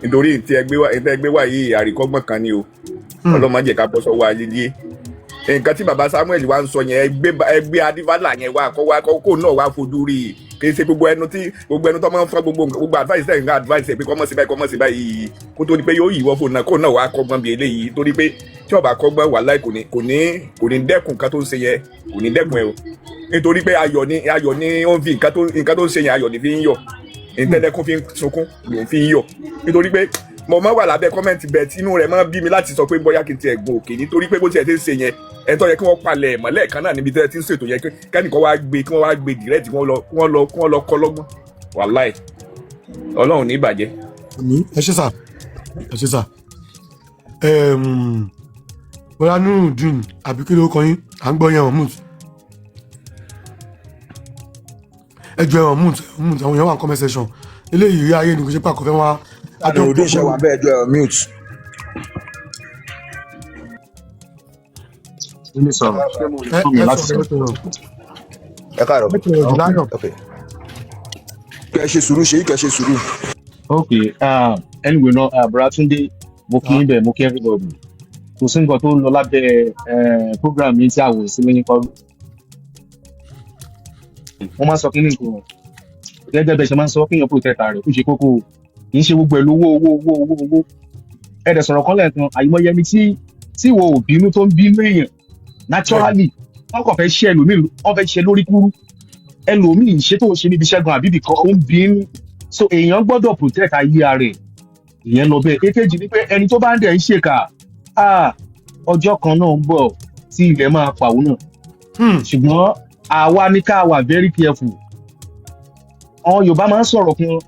nítorí tí ẹgbẹ́ wà yìí àríkọ́gbọ̀n kan ni o Ọlọ́run má jẹ́ ká bọ́ sọ́wọ́ ayé nǹkan tí baba Samuel wa ń sọ yẹn ẹgbẹ́ adífálà yẹn wà kó náà wá fojú rí i kì í ṣe gbogbo ẹnu tó máa ń fọ gbogbo advice ẹ̀ ń advice ẹ̀ pé kọ́mọ̀ sí báyìí kó tó di pé yóò yíwọ́ fún un náà kó náà wá kọ́gbọ́n bí eléyìí torí pé tí ọba kọ́gbọ́n wà láì kò ní dẹ́kun nǹkan tó ń ṣe yẹn kò ní dẹ́kun ẹ o nítorí pé ayọ̀ ni ó ń fi nǹkan tó ń ṣe yẹn ayọ̀ ni fi ń yọ̀ ìtẹ́lẹ́kùn fi ń sunkún ló ń fi ń yọ̀ nítorí pé mo máa wà lábẹ́ kọ́mẹ́ǹtì bẹ́ẹ̀ tí inú rẹ̀ máa bí mi láti sọ pé bóyá kí n tiẹ̀ gun òkè nítorí pé bó tiẹ̀ ti ń ṣe yẹn ẹ̀ tó yẹ kí wọ́n palẹ̀ mọ́lẹ̀ kan náà níbi tẹ́ ti ń ṣètò yẹn kẹ́nìkan wá gbé kí wọ́n wá gbé dìrẹ́tì kí wọ́n lọ kọ́ lọ́gbọ́n wàláì ọlọ́run ní ìbàjẹ́. ẹ ṣe sà bọ́lá nurudeen àbí kí ló kọ yín à ń gbọ́ yẹn ọ̀mùt ẹ jọ ẹ̀wọ̀n mute àwọn èèyàn wà ní comment section eléyìí rí ayé ni kò ṣe pàkó fẹ́ wá. adùnúdé ṣe wà bẹ́ẹ̀ jọ ẹ̀wọ̀n mute. ilé sọ̀rọ̀ ẹ káàárọ̀ kẹ ṣe sùúrù ṣe kẹ ṣe sùúrù. ok anyway náà Bùrátúndé mo kí n bẹ̀ mo kí everybody kò sí nǹkan tó ń lọ lábẹ́ program yìí tí a wò sí lẹ́yìn kọ́ wọ́n máa ń sọ kí ní nǹkan gẹ́gẹ́ bẹ́ẹ̀ ṣe máa ń sọ kéèyàn protect rẹ̀ kó ṣe kókó kì í ṣe gbogbo ẹ̀ lówó ẹ̀dẹ̀ sọ̀rọ̀ kan lẹ́ẹ̀kan àyùmọ̀yẹ mi tí wo ò bínú tó ń bínú èèyàn naturally wọ́n kàn fẹ́ ṣe ẹlòmíì wọ́n fẹ́ ṣe lórí kúrú ẹlòmíì ṣe tó ń ṣe níbi ṣẹ́gun àbíbì kan ó ń bínú so èèyàn gbọ́dọ̀ protect ayé rẹ̀ ìyẹn lọ bẹ́ẹ̀ èkejì ni pé ẹni tó bá ń dẹ̀ ń ṣèkà ọjọ́ kan náà ń bọ̀ tí ilẹ̀ máa pàwọ́ náà ṣùgbọ́n àwa ní ká wà very careful àwọn Yorùbá máa ń sọ̀rọ̀ kan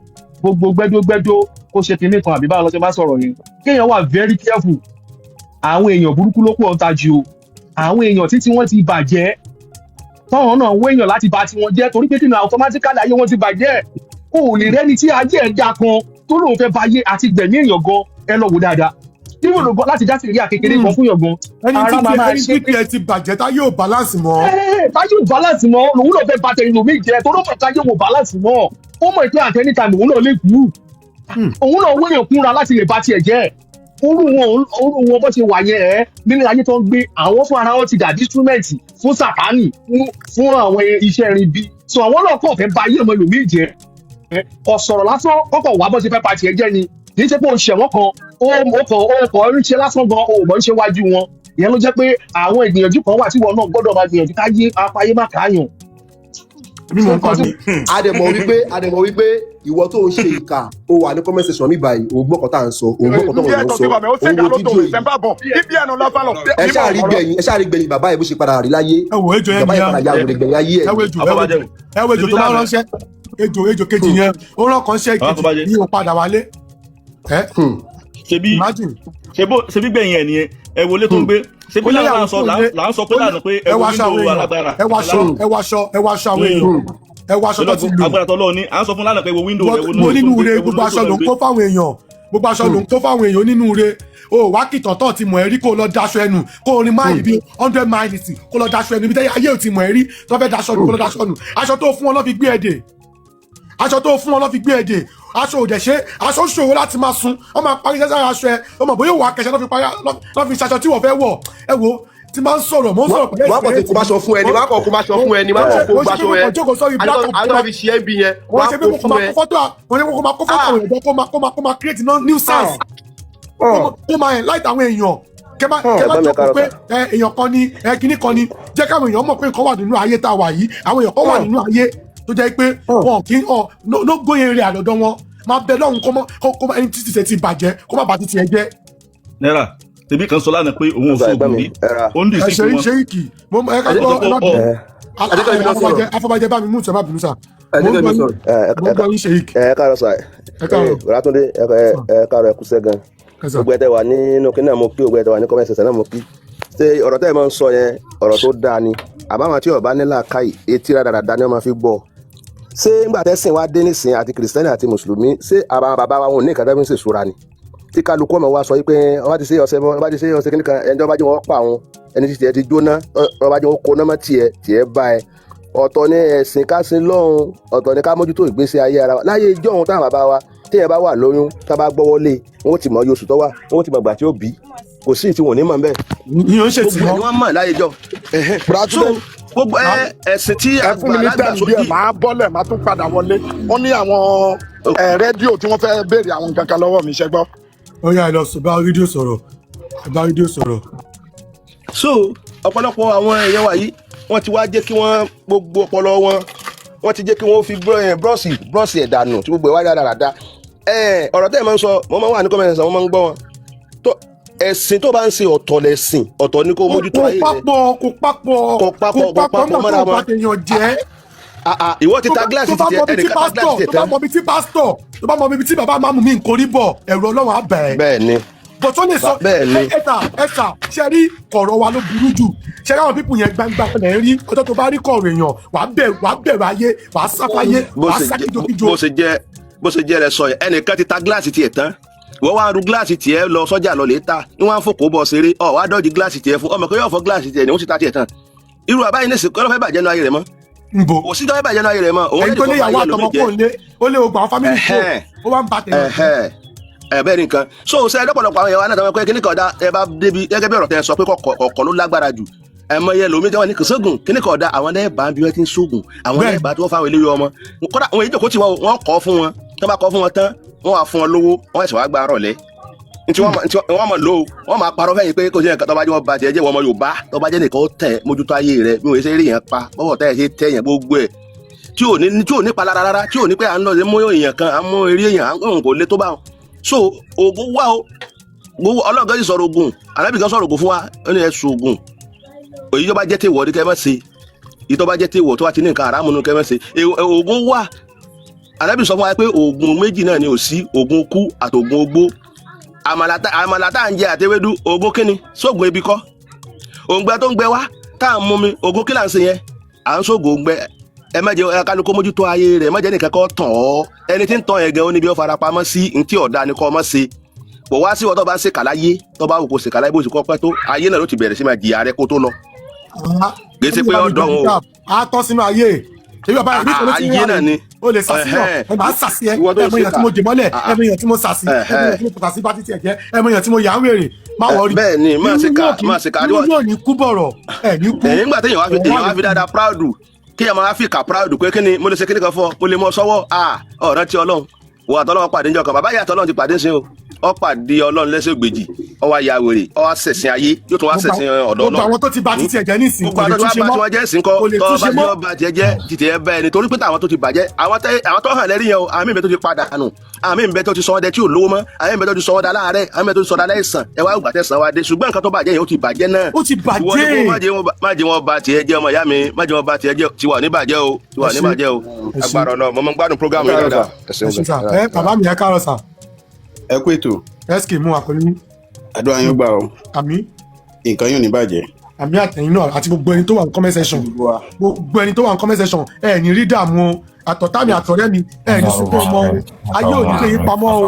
gbogbo gbẹ́dógbẹ́dó kó ṣe kinní kan àbí báwo ló ṣe máa sọ̀rọ̀ yẹn kéèyàn wà very careful àwọn èèyàn burúkú ló pọ̀ ń tajú o àwọn èèyàn títí wọ́n ti bàjẹ́ tọ́wọ́n náà wọ èèyàn láti bà tiwọn jẹ́ torí pé kí ni automatically ayé wọn ti bàjẹ́ o ò lè rẹ́ni tí ajé ẹ̀ dá kan tó lóun fẹ́ báyé àti gbẹ̀mí èèyàn gan ẹ lọ wò dáadáa níwọ̀n ló gbọ́ láti dá sílẹ̀ kékeré kan fún yàn gan ara máa máa ṣe ẹni tí ti bàjẹ́ tá yóò balance mọ́. táyé ò balance mọ́ lòun náà fẹ́ ba tẹ̀yìn lòmí jẹ́ tó lọ́pọ̀ táyé ò balance mọ́ ó mọ̀ pé at any time òun náà lè kú òun náà wéyàn kúnra láti lè ba tiẹ̀ jẹ́ orú wọn bó ṣe wà yẹn ẹ nínú ayé tó ń gbé àwọn fún ara wọn ti dàbí instrument fún sàtánì fún àwọn iṣẹ́ rin bí so àwọn náà kàn fẹ́ ba ayé ọmọ lòmí jẹ́ ọ̀sọ̀rọ̀ lásán kọ́kọ́ wà bó ṣe fẹ́ ba tiẹ̀ jẹ́ ni kì í ṣe pé o ṣẹ̀wọ̀n kan o kò ń ṣe lásán gan o mọ̀ ń ṣe wájú wọn ìyẹn ló jẹ́ pé àwọn ìgbìyànjú kan wà tí wọn náà gbọ́dọ̀ máa gbìyànjú káyé apáyé má káyàn. àdèmọ̀ wípé ìwọ tó ń ṣe ìkà o wà ní comment section mi báyìí o gbọ́ kọ́tà ń sọ o gbọ́ kọ́tà wọn sọ o wo fídíò yìí ẹ ṣáà rí gbẹ̀yìn bàbá yìí bó ṣe padà rí láyé bàbá yìí padà yá wèrè gbẹ̀yìn ayé ẹ̀. ẹ wo ejò tó máa ránṣẹ́ ejò kejì yẹn ó rán kan ṣe kejì ní o padà wálé. ṣebí gbẹ̀yìn ẹ̀ nìyẹn ẹ wọlé tó ń gbé ṣebí là ń sọ pé lánàá pé ẹ wo wíńdò alágbára ẹ wá aṣọ àwọn èèyàn ẹ wá aṣọ tó ti lò agbára tọ́lọ́ ni à ń sọ fún lánàá pé ẹ wo wíńdò ẹ wo mo nínú re gbogbo aṣọ ló ń kó fáwọn èèyàn gbogbo aṣọ ló ń kó fáwọn èèyàn nínú re o wá kìtàn tó ti mọ̀ ẹ́ rí kó lọ daṣọ ẹnu kó orin máìlì bíi 100 miles kó lọ daṣọ ẹnu ibi tẹ́yẹ ayé ò ti mọ̀ ẹ́ rí tó fẹ́ daṣọ ẹnu kó lọ daṣọ ẹnu aṣọ tó fún wọn lọ́ fi gbé ẹ̀dẹ̀ aṣọ tó fún wọn lọ́ fi gbé ẹ̀dẹ̀ aṣọ òdẹ ṣe aṣọ ṣòro láti máa sun wọn máa parí sẹ́sẹ́ aṣọ ẹ ọmọ bóyá wà á kẹsẹ́ lọ́ fi ṣaṣọ tí wọ́n fẹ́ wọ̀ ẹ wo tí máa ń sọ̀rọ̀ mọ́ sọ̀rọ̀ pẹ̀lú ẹ̀sìn rẹ̀. wọ́n kò bá aṣọ fún ẹni wọ́n kò bá aṣọ fún ẹni wọ́n kò bá aṣọ ẹ àwọn fi ṣe é bí yẹn wọ́n kò fún ẹ. wọ́n ní kó máa kó fọ́tò ẹ̀dọ́ kó máa create nuisance kó máa ẹ̀ láì tàwọn èèyàn kẹ má jókòó pé èèyàn kan ni kíní kan ni jẹ́ káwọn èèyàn mọ̀ pé nǹkan wà nínú ayé tá a wà yìí àwọn èèyàn kan wà nínú ayé tó jẹ́ pé wọn kì í ló gbóyè rẹ̀ àlọ́dọ̀ wọn máa bẹ lọ́hùn kó má ẹni títí ṣe ti bàjẹ́ kó má bà títí ẹ jẹ́. náírà tèmi kan sọ lánàá pé òun ò sóògùn rí ó ń dì sí wọn. ṣe ìkì mo ẹ ká gbọ́ afọbajẹ bá mi mú ìtẹ́ bá bínú sà. mo gbọ́ yín ṣe ìkì. ẹ káàárọ̀ sà Bùrátúndé ẹ káàárọ̀ ẹ kúṣẹ́ gan gbogbo ẹtẹ wà nínú kí náà mo kí gbogbo ẹtẹ wà ní kọ́mẹ́sì ẹ̀sẹ̀ náà mo kí ṣé ọ̀rọ̀ tẹ́ ẹ máa ń sọ yẹn ọ̀rọ̀ tó dáa ni àbáwọn tí ọba nílà káyì etí rádaràda ni wọ́n máa fi gbọ́ ṣé ńgbà tẹ́sìn wa dé nísìn àti kìrìsìtẹ́nì àti mùsùlùmí ṣé àwọn bàbá wa wọn ò ní ìkàtà fi ń ṣèṣura ni tí kálukú ọmọ wa sọ wípé ọba ti ṣe ọ̀sẹ̀ kíníkan ẹni ọba jẹ́ wọn pa àwọn ẹni tí tiẹ̀ ti jóná ọba jẹ́ wọn kó náà tiẹ̀ bá ẹ ọ̀tọ̀ ni ẹ̀sìn ká sin lọ́hùn ọ̀tọ̀ ni ká mójútó ìgbésí ayé ara wa láyé ìjọ ohun táwọn bàbá wa téèyàn bá wà lóyún tá bá gbọ́wọ́lé wọn ó ti mọ oṣù tó wà wọn ó ti mọ ìgbà tí ó bí kò sí tí wọn ò ní mọ̀ bẹ́ẹ̀. ìyẹn ń ṣe tí wọn. wọ́n mọ̀ láyé ìjọ. gbogbo ẹ̀sìn tí àgbàlagbà sódì ẹ̀ máa bọ́lẹ̀ máa tún padà wọlé wọ́n ní àwọn rédíò tí wọ́n fẹ́ béèrè àwọn nǹkan kan lọ́wọ́ mi ṣe gbọ́. ó yá ẹ lọ bá rédíò sọ̀rọ̀. so ọ̀pọ̀lọpọ̀ àwọn èèyàn wa yìí wọ́n ti wá jẹ́ kí wọ́n gbogbo ọpọlọ wọ́n ti jẹ́ kí wọ́n fi búrọ́ọ̀sì ẹ̀dànù tí gbogbo ẹ̀ wá dáradára ọ̀rọ̀ tẹ́ ẹ̀ máa ń sọ mo máa ń wà ní kọ́mẹ́ntì mo máa ń gbọ́ wọn tó ẹ̀sìn tó bá ń ṣe ọ̀tọ̀ lẹ̀sìn ọ̀tọ̀ ni kò mójútó ayé rẹ̀ kò papọ̀ mọ́ tó bá tèèyàn jẹ́. Ìwọ ti ta gíláàsì ti tiẹ̀ ẹnìkan ta gíláàsì tiẹ̀ tán. tó bá mọ ibi tí pásítọ̀ tó bá mọ ibi tí bàbá máàmù mi ń korí bọ̀ ẹ̀rù Ọlọ́run á bẹ̀ ẹ́. bẹ́ẹ̀ ni. bọ̀ tó lè sọ ẹ̀sà ṣe rí kọ̀rọ̀ wa ló burú jù ṣe rí àwọn pípù yẹn gbangba ẹ̀ rí ọjọ́ tó bá rí kọ̀rọ̀ èèyàn wàá bẹ̀rù ayé wàá sáfáyé wàá sá kíjokíjo. bó ṣe jẹ́ rẹ sọ yẹn ẹnìkan ti ta gíláàsì tiẹ̀ tán wọ́n wá ru gíláàsì tiẹ̀ lọ sọ́jà lọ lè ta ní wọ́n á fòkó bọ̀ ṣeré ọ̀ wá dọ́ọ̀dì gíláàsì tiẹ̀ fún ọmọ kan yóò fọ gíláàsì tiẹ̀ ni wọ́n ti ta tiẹ̀ tán irú àbáyé ní sèkọ́ lọ́fẹ́ bàjẹ́ náà ayé rẹ̀ mọ́ nbo òsì tó fẹ́ bàjẹ́ náà ayé rẹ̀ mọ́ òun tó léyàwó àtọmọ kò lé ó lé ogun àwọn fámìlì kò ó wá ń ba tẹ̀lé. bẹ́ẹ̀ ni nǹkan so ṣe lọ́pọ̀lọpọ̀ àwọn èèyàn wa náà tọ́wọ́ pé kíní kan ọ̀dà ẹ bá débi gẹ́gẹ́ bí ọ̀rọ̀ tẹ́ sọ pé kọ̀ọ̀kan ló lágbára jù ẹmọ yẹn lómi jẹ́wọ́n ní kìsógun kíní kan ọ̀dà àwọn ẹ̀bà bí wọ́n ti ń sógun àwọn ẹ̀bà tí wọ́n fáwọn eléyìí ọmọ kódà àwọn èyí jòkó tí wọ́n kọ́ fún wọn tí wọ́n bá kọ́ fún wọn tán wọ́n wá fún wọn lówó wọ́n ẹ̀sìn wá gba rọ̀lẹ́ ntí wọ́n mọ̀ lò wọ́n máa parọ́ fẹ́yìn pé kò sí ẹ̀ka tó bá jẹ́ wọ́n ba tiẹ̀ jẹ́ wọ́n ọmọ Yorùbá tó bá jẹ́ nìkan ó tẹ̀ mójútó ayé rẹ̀ bí wọ́n ṣe rí yẹn pa bọ́wọ́ tẹ̀ ṣe tẹ̀ yẹn gbogbo ẹ̀ tí ò ní pala rárá tí ò ní pé à ń lọ mú èèyàn kan à ń mú eré èèyàn à ń kò lé tó bá wọn so oògùn wá o gbogbo ọlọ́gán sì sọ̀rọ̀ oògùn alábìkan sọ̀rọ̀ oògùn fún wa ó ní ẹ sùn oògùn èyí tó bá jẹ́ tèwọ̀ ní kẹ́ mọ́ ṣe èyí tó bá jẹ́ tèwọ̀ tó bá ti ní nǹkan àràmù ní kẹ́ mọ́ ṣe oògùn wà alábì sọ fún wa pé oògùn méjì náà ni ò sí oògùn kú àti oògùn ogbó àmàlà tá à ń jẹ àtewédú oògùn kíni sóògùn ebi kọ́ òǹgbẹ tó ń gbẹ wá tá à ń mú mi oògùn kí là ń ṣe yẹn à ń sóògùn òǹgbẹ ẹ má jẹ́ kálukú mójútó ayé rẹ̀ má jẹ́ nìkan kọ́ tàn ọ́ ẹni tí ń tàn yẹn gan ó níbi ó fara pamọ́ sí ntí ọ̀dà ni kọ́ ọmọ ṣe kò wá sí ọtọ́ bá ń ṣe kàláyé tó bá wù kó ṣe kàláyé bó ṣe kọ́ pẹ́ tó ayé náà ló ti bẹ̀rẹ̀ sí máa jìyà rẹ kó tó lọ. gbèsè pé ọ̀dọ̀ wọn o. a tọ́ sínú ayé èyí bàbá yẹn nítorí tí ayé náà ni. o lè sàṣìyàn ẹ máa sàṣìyẹ ẹmọ èèyàn tí mo dè mọ́lẹ̀ ẹmọ èèyàn tí mo sàṣì ẹmọ èèyàn tí mo pòtà sí bá títí ẹ̀jẹ̀ ẹmọ èèyàn tí mo yà ń wèrè má wọrí. bẹ́ẹ̀ ni má ṣe ká irú yóò ní kú bọ̀rọ̀ ẹ̀ ní kú. nígbà téèyàn wá fi dáadáa proud kí ẹ máa fi kà proud pé kí ni mo lè ṣe kíní kan fún ọ mo lè mọ sọ́wọ́ ọ̀rẹ́ tí Ọlọ́run wọ àtọ́lọ́wọ́ pàdé níjọ́ kan bàbá yàtọ̀ Ọlọ́run ti pàdé ṣe o ọ pàdé Ọlọ́run lẹ́sẹ̀ ògbèjì ọ wá ya wèrè ọ wá ṣẹ̀sìn ayé yóò tún wá ṣẹ̀sìn ọ̀dọ́ Ọlọ́run. gbogbo àwọn tó ti ba títí ẹ̀jẹ̀ nísìnyí kò lè túnṣe mọ́ gbogbo àwọn tó ti ba tiwọn jẹ́ ìsìnkọ́ tọ́ bá ti yọ ba tiẹ̀ jẹ́ títí ẹ bẹ́ẹ̀ ni torí pé àwọn tó ti bàjẹ́ àwọn tó hàn lẹ́rí yẹn o àmì ìbẹ́ tó ti padà nù àmì ìbẹ́ tó ti sọ ọdẹ tí ò lówó mọ́ àmì ìbẹ́ tó ti sọ ọdẹ aláàárẹ̀ àmì ìbẹ́ tó ti sọ ọdẹ aláìsàn ẹ wá gbà tẹ̀sán wa dé ṣùgbọ́n nǹkan tó bàjẹ́ yẹn ó ti bàjẹ́ náà. ó ti bàjẹ́. má jẹ́ wọn ba tiẹ̀ jẹ́ ọmọ ìyá mi má jẹ́ wọn ba tiẹ̀ jẹ́ tiwa ní bàjẹ́ o tiwa ní bàjẹ́ o agbára Ọlọ́run mo máa ń gbádùn program yẹn dáadáa. bàbá mi ẹ káàárọ̀ sà. ẹ kú ètò. sk mú àpẹẹrẹ yín. àdúrà yín gbà o. àmín. nǹkan yóò ní bàjẹ́. àmì àtẹ̀yìn náà àti gbogbo ẹni tó wà ní comment section gbogbo ẹni tó wà ní comment section ẹ ní rí dààmú o àtọ̀tá mi àtọ̀rẹ́ mi ẹ ní sunkún ọmọ o ayé ò ní dè yín pamọ́ o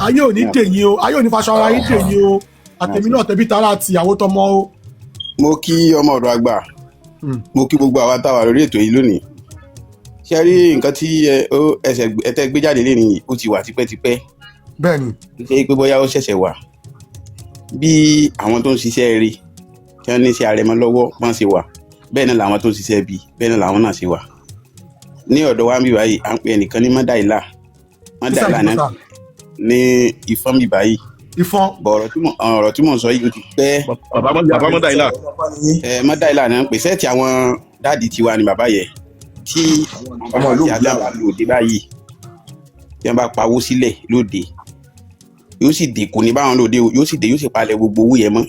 ayé ò ní dè yín o ayé ò ní faṣọ ara yín dè yín o àtẹ̀mí náà tẹ̀bí tara àti ìyàwó tọmọ o. mo kí ọmọ ọ̀dọ̀ àgbà mo kí gbogbo àwa táwa lórí ètò yìí lónìí ṣe rí nǹkan tí ẹtẹ gbé jáde lẹ́nu ó ti wà tipẹ́tipẹ́. bẹ́ẹ̀ni. ṣé pé bóyá ó ṣẹ̀ṣẹ̀ wà bí àwọn tó ń ṣiṣẹ́ rí tí wọ́n ní iṣẹ́ àrẹ̀mọ lọ́wọ́ wọ́n ṣe wà bẹ́ẹ̀ náà làwọn tó ń ṣiṣẹ́ bí bẹ́ẹ̀ náà làwọn náà ṣe wà. ní ọ̀dọ̀ wa ń bí báyìí à ń pè ẹnìkan ní mọ́dàílà náà ní ìfọ́n bí báyìí. ìfọ́n. ọ̀rọ̀ tí mò ń sọ yìí ó ti pẹ́. bàbá mọ́dàílà. mọ́dàílà náà ń pè sẹ́ẹ̀tì àwọn dáàdì tiwa ni bàbá yẹ tí ọmọ ìlú àgbà lòdì báyìí tí wọ́n bá pawó sílẹ̀ lóde yóò sì dé kò ní báwọn lòde yóò sì dé yóò sì palẹ̀ gbogbo owó yẹn mọ́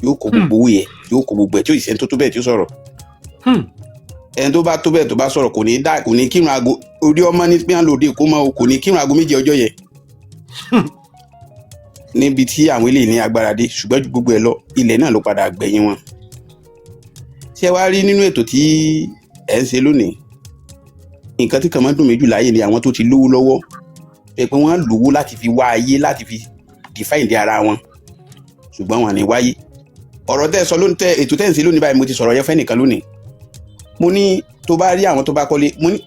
yóò kó gbogbo owó yẹn yóò kó gbogbo ẹ̀ tí yóò sì sẹ́ni tó tó bẹ́ẹ̀ tí ó sọ̀rọ̀ ẹni tó bá tó bẹ́ẹ̀ tó bá sọ̀rọ̀ kò ní kírun aago orí ọmọ ní pé à ń lòde kó mọ́ kò ní kírun aago méje ọjọ́ yẹn níbi tí àwọn eléyìí ní agbára dé ṣùgbọ́n ju gbogbo ẹ̀ lọ ilẹ̀ náà ló padà gbẹ̀yìn wọn ṣé wàá rí nínú ètò tí ẹ̀ ń ṣe lónìí nǹkan tí kàn máa ń dùn mí jù láyé ni àwọn tó ti lówó lọ́wọ́ pé wọ́n lówó láti fi wá ayé láti fi define ara wọn ṣùgbọ́n wọn ní wáyé ọ̀rọ̀ tẹ́ sọ lónìí tẹ́ ètò tẹ́ ń ṣe lónìí báyìí mo ti sọ̀rọ̀ yẹn fẹ́nìkan lónìí mo ní tó bá rí àwọn tó bá kọ́lé mo ní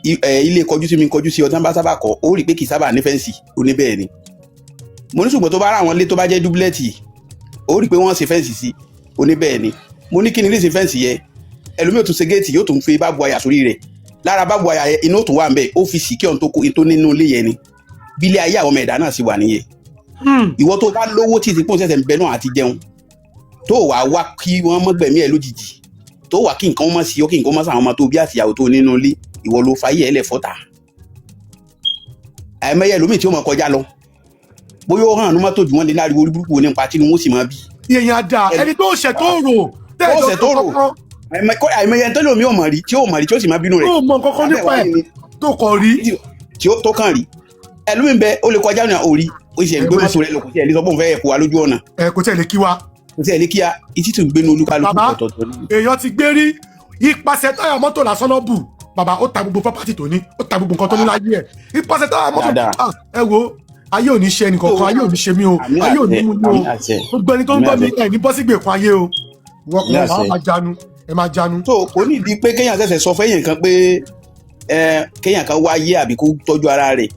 ilé kọjú sí mi kọjú sí ọtán bá sábà kọ́ ó rí pé kì í sábà ní fẹ́ǹsì ó ní bẹ́ẹ̀ ni mo ní ṣùgbọ́n tó bá rà àwọn ilé tó bá jẹ́ dúbúlẹ̀tì ó rí pé wọ́n ṣe fẹ́ǹsì sí ó ní bẹ́ẹ̀ ni mo ní kí ni ilé ṣe fẹ́ǹsì yẹ ẹlòmíì tún ṣe géètì yóò tún fi bábu àyà sórí rẹ̀ lára bábu àyà yẹ iná tó wà ń bẹ̀ ó fi sì kí ọ̀n tó kó ètò nínú ilé yẹn ni bí ilé ayé àwọn ọmọ ẹ̀dá náà sì wà nìyẹn ìwọ tó bá lówó tí ìsìnkú ṣẹ̀ṣẹ̀ ń bẹ náà àti jẹun tó wà wá kí wọ́n mọ́ gbẹ̀mí ẹ̀ lójijì tó wà kí nǹkan mọ́ sí ọ kí nǹkan mọ́ sàwọn ọmọ tó bí àtìyàwó tó nínú ilé ìwọ ló fayé ẹ̀ lẹ̀ fọ́ta àìmọye ẹlòmíì tí ó mọ kọjá lọ bóyá ó hàn ní mọ́tò jù wọ́n lé láriwo orí burúkú nípa tí wọ́n sì máa bí. èèyàn dà ẹni tó ṣẹ̀ tó rò tẹ́ẹ̀dọ̀ tó rò àìmọye tó lómi ò mọ̀ rí tí ó sì máa bínú rẹ̀. ó mọ kankan nípa ẹ̀ tó kàn rí. tí ó tó kàn rí ẹlòmíín bẹ ó lè kọjá ní orí ó sì ẹ̀ gbé mọ́tò rẹ̀ lọ kò tí ẹ̀ lè sọ pé òun fẹ́ ẹ̀kọ́ wa lójú ọ̀nà. ẹ kò tí ẹ lè kí wa. kò tí ẹ lè kí wa etí tó ń gbénu olúkálùkù ọ̀tọ̀ọ̀tọ̀ ni. èèyàn ti gbé rí ipasẹ̀ táyà mọ́tò lásán náà bù bàbá ó ta gbogbo property tó ní ó ta gbogbo nǹkan tó ní láyé ẹ̀ ipasẹ̀ táyà mọ́tò ẹ wo ayé ò ní ṣe ẹnìkankan ayé ò ní ṣe mí o ayé ò ní mú mi o gbogbo ẹni tó ń gbọ́ mi ẹ̀ ní bọ́sígbè fún ayé o wọ́n kàn máa jánu ẹ máa jánu. tó kò ní ìdí pé kéèyàn ṣẹ̀ṣẹ̀ sọ fẹ́yìn kan pé kéèyàn kan wáyé àbí kó tọ́jú ara rẹ̀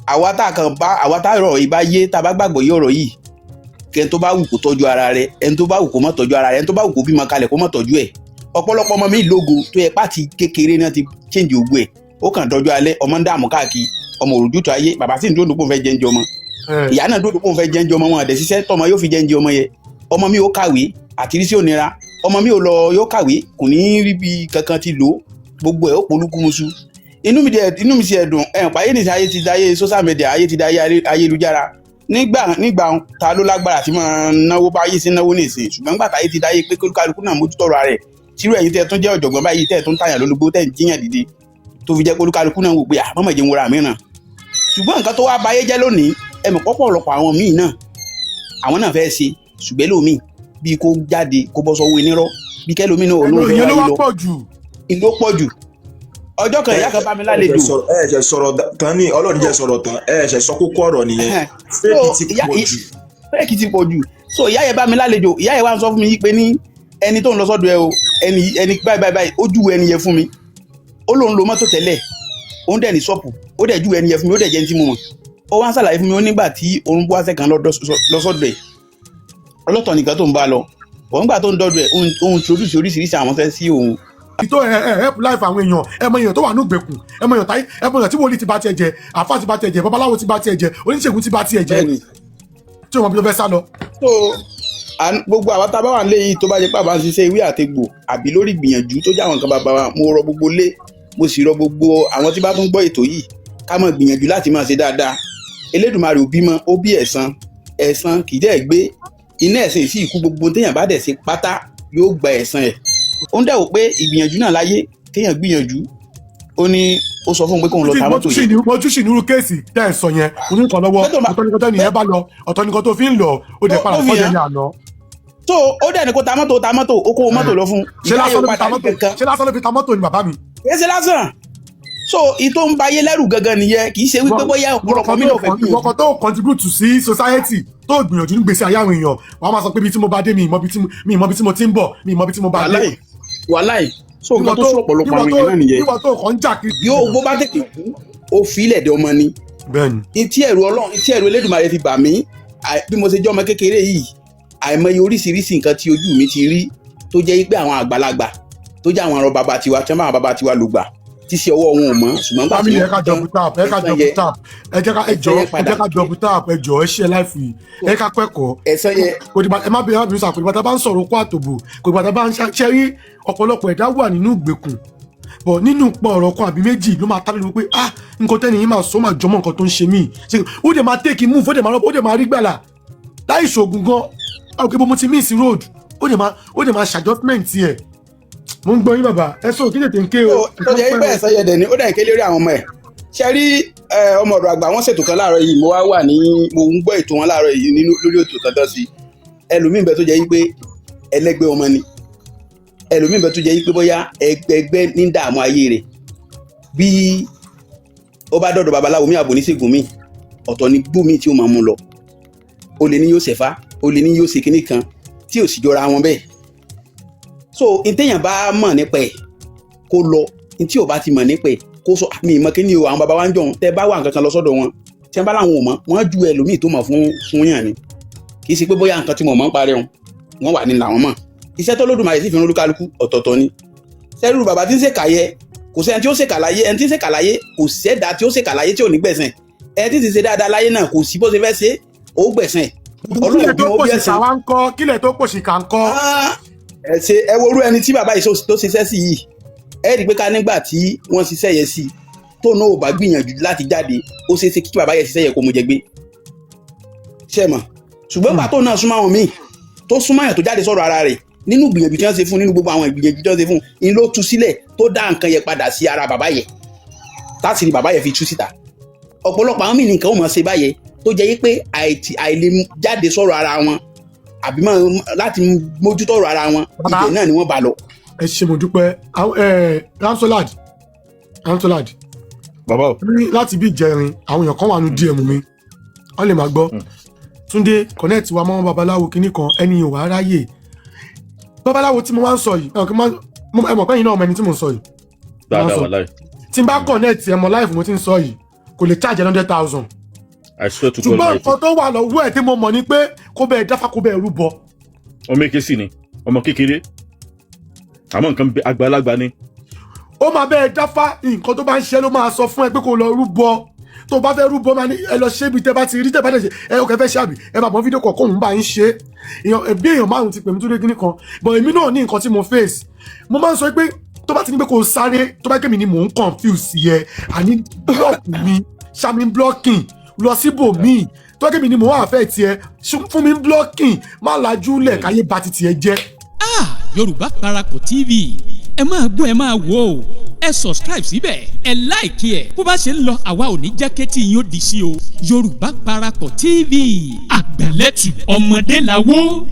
àwa tá ọ̀rọ̀ yìí bá yé tá a bá gbàgbọ́ yé ọ̀rọ̀ yìí kẹ́ni tó bá wù kó tọ́jú ara rẹ̀ ẹni tó bá wù kó má tọ́jú ara rẹ̀ ẹni tó bá wù kó bímọ kalẹ̀ kó má tọ́jú ẹ̀ ọ̀pọ̀lọpọ̀ ọmọ mi lógo tó yẹ pàtì kékeré náà ti change ògbó ẹ̀ ó kàn dọ́jú alẹ́ ọmọ ń dààmú káàkiri ọmọ òrùjútó ayé bàbá sì ń dúró dúpọ̀ fẹ́ jẹ́ńjẹ́ ọmọ ìyá náà dúró dúpọ̀ fẹ́ jẹ́ńjẹ́ ọmọ wọn àdẹ̀ ṣiṣẹ́ tọmọ yóò fi jẹ́ńjẹ́ ọmọ yẹ ọmọ mi ò kàwé àtìrísí ònira ọmọ mi ò lọ yóò kàwé kò ní rí bí kankan ti lò gbogbo ẹ̀ ó polúkúmuṣu inú mi sì ẹ̀dùn pàyé nìṣẹ́ ayé ti dáyé social media ayé ti dáyé ayélujára nígbà ta ló lágbára tí máa náwó báyé sí náwó nìsín ṣùgbọ́n gbà táyé ti dáyé pé kálukú náà mójútó ọ̀rọ̀ rẹ̀ tírú ẹ̀yin tẹ́ tún jẹ́ ọ̀jọ̀gbọ́n báyìí tẹ́ tún tàyàn lólobó tẹ́ ń jíyàn dìde tó fi jẹ́ pé kálukú náà wò pé àmọ́ jẹun wọra mìíràn ṣùgbọ́n nǹkan tó wá báyé jẹ́ lónìí ẹ̀mí pọ̀pọ̀lọpọ̀ àwọn míì náà àwọn náà fẹ́ ṣe ṣùgbẹ́ lómi bíi kó jáde kó bọ́ sọ́wọ́ onírọ́ bíi kẹ́lómi náà olóhùn fẹ́ wáyé lọ ìlú pọ̀ jù ọjọ́ kan ìyá kan bá mi lálejò. ẹ ṣe sọ̀rọ̀ tán ní ọlọ́run jẹ́ sọ̀rọ̀ tán ẹ ṣe sọ kókó ọ̀rọ̀ nìyẹn fẹ́ẹ̀kì ti pọ̀ jù so ìyá yẹn bá mi lálejò ìyá yẹn wá ń sọ fún mi yí pé ní ẹni tó ń lọ sọ́dọ̀ ẹ o ẹni báyìí ó júwe ẹni yẹn fún mi ó lóun lo mọ́tò tẹ́lẹ̀ òun dẹ̀ ní ṣọ́ọ̀pù ó dẹ̀ júwe ẹni yẹn fún mi ó dẹ̀ jẹ́ ní tí mo mọ̀ ó wá ń ṣàlàyé fún mi ó nígbà tí òun bú àṣẹ kan lọ sọ́dọ̀ ẹ̀ ọlọ́tọ̀ nìkan tó ń bá lọ òun gbà tó ń dọ́dọ̀ ẹ̀ òun ṣoríṣi oríṣiríṣi àwọn fẹ́ sí òun. ìtò help life àwọn èèyàn ẹmọ èèyàn tó wà ní ìgbèkùn ẹmọ èèyàn tí wòlíì ti bá tiẹ̀ jẹ àfáà ti bá tiẹ̀ jẹ babaláwo ti bá tiẹ̀ jẹ oníṣègùn ti bá tiẹ̀ jẹ tí wọn bí ló fẹ́ sá lọ. gbogbo àwọn tá a bá wà nílé yìí tó bá jẹ́ pé àbá ń ṣiṣẹ́ ìwé àtegbò àbí lórí ìgbìyànjú tó jẹ́ àwọn nǹkan bàbá wa mo rọ gbogbo lé mo sì rọ gbogbo àwọn tí bá tún gbọ́ ètò yìí ká máa gbìyànjú láti máa ṣe dáadáa Elédùmarè ò bímọ ó bí ẹ̀san kì í dẹ̀ gbé iná ẹ̀sìn sí ikú gbogbo téèyàn bá dẹ̀ ṣe pátá yóò gba ẹ̀san ẹ̀ ó ń dẹ̀ wò pé ìgbìyànjú náà láyé kéèyàn gbìyànjú ó ní ó sọ fún un pé kóun lọ ta mọ́tò yìí. mo tún sì nírú kéèsì tẹ́ ẹ̀ sọ yẹn oníkan lọ́wọ́ ọ̀tọ̀ nìkan nìyẹn bá lọ ọ̀tọ̀ nìkan tó fi ń lọ ó dẹ̀ padà fọ́jọ́ ní àná. tó ó dẹ̀ ní kó ta mọ́tò ó kó mọ́tò lọ fún. ṣé lásán ló fi ta mọ́tò ni bàbá mi. ṣé lásán so ìtò ń ba ayé lẹ́rù gangan nìyẹn kì í ṣe wípé bóyá ọ̀pọ̀lọpọ̀ mi ò fẹ́ gbìyànjú. ìwọ̀n kan tó contribute sí society tó gbìyànjú ní gbèsè ayé àwọn èèyàn wọ́n á máa sọ pé ibi tí mo bá dé mi ìmọ̀ bí tí mo ti ń bọ̀ mi ìmọ̀ bí tí mo bá dé. wàláì so nǹkan tó sọ ọ̀pọ̀lọpọ̀ àwọn èèyàn náà nìyẹn. ìwọ tó kàn ń jà kiri. yóò bó bá tètè kú ó fi ilẹ̀ dé ọmọ ni. bẹ́ẹ̀ni. etí ẹ̀rù Ọlọ́run etí ẹ̀rù Elédùmarè fi bà mí bí mo ṣe jẹ́ ọmọ kékeré yìí àìmọye oríṣiríṣi nǹkan tí ojú mi ti rí tó jẹ́ pé àwọn àgbàlagbà tó jẹ́ àwọn ọ̀rọ̀ bàbá tiwa tí wọ́n bá àwọn bàbá tiwa lò gbà tí ṣe ọwọ́ wọn ò mọ́ ṣùgbọ́n gbà tí wọ́n ká double tap ẹ ká double tap ẹ jẹ́ ká double tap ẹ jọ̀ọ́ ẹ ṣe láìfù yìí ẹ ká kẹ́kọ̀ọ́ ẹ má bẹ̀rẹ̀ bí sàn kò dìbò tá a bá ń sọ̀rọ̀ okó àtòbò kò dìbò tá a bá ń ṣe rí ọ̀pọ̀lọpọ̀ ẹ̀dá wà nínú ìgbèkùn bọ̀ nínú pọ̀ ọ̀rọ̀ kan àbí méjì ló máa tálẹ́ pé nǹkan tẹ́ni yìí máa sọ máa jọmọ́ nǹkan tó ń ṣe mí ó dẹ̀ máa take move ó dẹ̀ máa rí gbàlà láì ṣògùn gan àwọn kébó mo ti miss road ó dẹ̀ máa ṣàjọ́tmẹ̀ntì tiẹ̀ mo ń gbọ́ yín bàbá ẹ sọ kí tètè ń ké o. ó jẹ́ ibẹ̀ ẹ̀sán yẹ̀dẹ̀ ni ó dẹ̀ ń ké lórí àwọn ọmọ ẹ̀ ṣe rí ọmọ ọ̀dọ̀ àgbà wọ́n ṣètò kan láàárọ̀ yìí mo ń gbọ́ ètò wọn láàárọ̀ yìí lórí ètò dandan sí ẹlòmíín bẹ tó jẹ́ pé ẹlẹ́gbẹ́ ọmọ ni ẹlòmíín bẹ tó jẹ́ pé bóyá ẹgbẹ́ ní dààmú ayé rẹ̀ bí ó bá dọ̀dọ̀ babaláwo mi àbò níṣègùn mi ọ̀tọ̀ ni gbó mi tí ó máa mú lọ ó lè ní yóò ṣẹ̀fá ó lè ní yóò ṣe kinní kan tí ò sì jọra wọn bẹ́ẹ̀ so ìtẹ̀yàn bá mọ̀ nípa ẹ̀ kó lọ tí ò bá ti mọ̀ nípa ẹ̀ kó sọ mi ìmọ̀ kíní o àwọn baba wa ń jọ̀hún tẹ́ bá wà nǹkan kan lọ sọ́dọ̀ wọn tí wọ́n bá láwọn ò mọ̀ wọ́n ju ẹlòmíì tó mọ̀ fún yàn ni kì í ṣe pé bóyá nǹkan tí mo mọ̀ ń parẹ́ wọn wà ní làwọn mọ̀ iṣẹ́ tó Olódùmarè sì fi rán olúkálukú ọ̀tọ̀ọ̀tọ̀ ni sẹ́rù bàbá tí ń ṣèkà yẹ kò sẹ́ni tí ó ṣèkà láyé ẹni tí ń ṣèkà láyé kò sẹ́dá tí ó ṣèkà láyé tí ò ní gbẹ̀sẹ̀ ẹni tí ti ṣe dáadáa láyé náà kò sí bó ṣe fẹ́ ṣe ó gbẹ̀sẹ̀ kílẹ̀ tó pòṣìkà wa ń kọ́ kílẹ̀ tó pòṣìkà ń kọ́. ẹ wo orú ẹni tí bàbá yìí tó ṣiṣẹ́ sí yìí ẹ rí i pé ká nígbà tí wọ́n ṣiṣẹ́ yẹn sí tó náà ò bá gbìyànjú láti jáde ó ṣeé ṣe kí bàbá yẹn ṣiṣẹ́ yẹn kó mo jẹ gbé ṣe mọ̀ ṣùgbọ́n bàtò náà súnmọ́ àwọn míì tó súnmọ́ àyàn tó jáde sọ̀rọ̀ ara rẹ̀ nínú ìgbìyànjú tí wọ́n ṣe fún nínú gbogbo àwọn ìgbìyànjú tí wọ́n ṣe fún in ló tú sílẹ̀ tó dá nǹkan yẹn padà sí ara bàbá yẹn láti ní bàbá yẹn fi tú síta ọ̀pọ̀lọpọ̀ àwọn míì nìkan ó mọ̀ ṣe báyẹn tó jẹ́ yí pé àìlè jáde sọ̀rọ̀ ara wọn àbí láti mójútó ọ̀rọ̀ ara wọn ibẹ̀ náà ni wọ́n bá lọ. ẹ ṣe mo dúpẹ́ Ramsolad bàbá o láti bí ìjẹrin àwọn èèyàn kan wà nù DM mi wọ́n lè máa gbọ́ Túndé connect wa mọ́ babaláwo kinní kan ẹni ò wá ráyè babaláwo tí mo wá ń sọ yìí ẹ mọ̀ pé yín náà ọmọ ẹni tí mo ń sọ yìí dáadáa wà láì tí n bá connect ẹ mọ life mo ti ń sọ yìí kò lè charge 100,000 I swear to God ṣùgbọ́n nǹkan tó wà lọ́wọ́ ẹ̀ tí mo mọ̀ ni pé kó bẹ́ẹ̀ dáfá kó bẹ́ẹ̀ rúbọ. ọmọ èké sì ni ọmọ kékeré àmọ́ nǹkan àgbàlagbà ni. ó máa bẹ́ẹ̀ dáfá nǹkan tó bá ń ṣe ló máa sọ fún ẹ pé kó lọ rúbọ tó bá fẹ́ rúbọ máa ní ẹ lọ ṣe ibi tẹ́ bá ti rí tẹ́ bá dẹ̀ ṣe ẹ ò kẹ́ fẹ́ ṣe àbí ẹ máa bọ́ fídíò kọ̀ọ̀kan òun bá ń ṣe bí èèyàn márùn ti pè mí tó dé kíní kan but èmi náà ní nǹkan tí mo face mo máa ń sọ pé tó bá ti ní pé kó sáré tó bá kémi ni mò ń confuse yẹ àní block mi ṣàmì blocking lọ síbòmíì tó kémi ni mò ń àfẹ́ tiẹ̀ fún mi blocking má lajú lẹ̀ káyé bá ti tiẹ̀ jẹ́. Yorùbá Parapọ̀ TV ẹ máa gbọ́ ẹ máa wò ó ẹ subscribe síbẹ̀ ẹ like ẹ bó bá ṣe ń lọ àwa ò ní jẹ́ kétí yín ó di sí o Yorùbá Parapọ̀ TV àgbàlẹ́tù ọmọdé làwọ̀.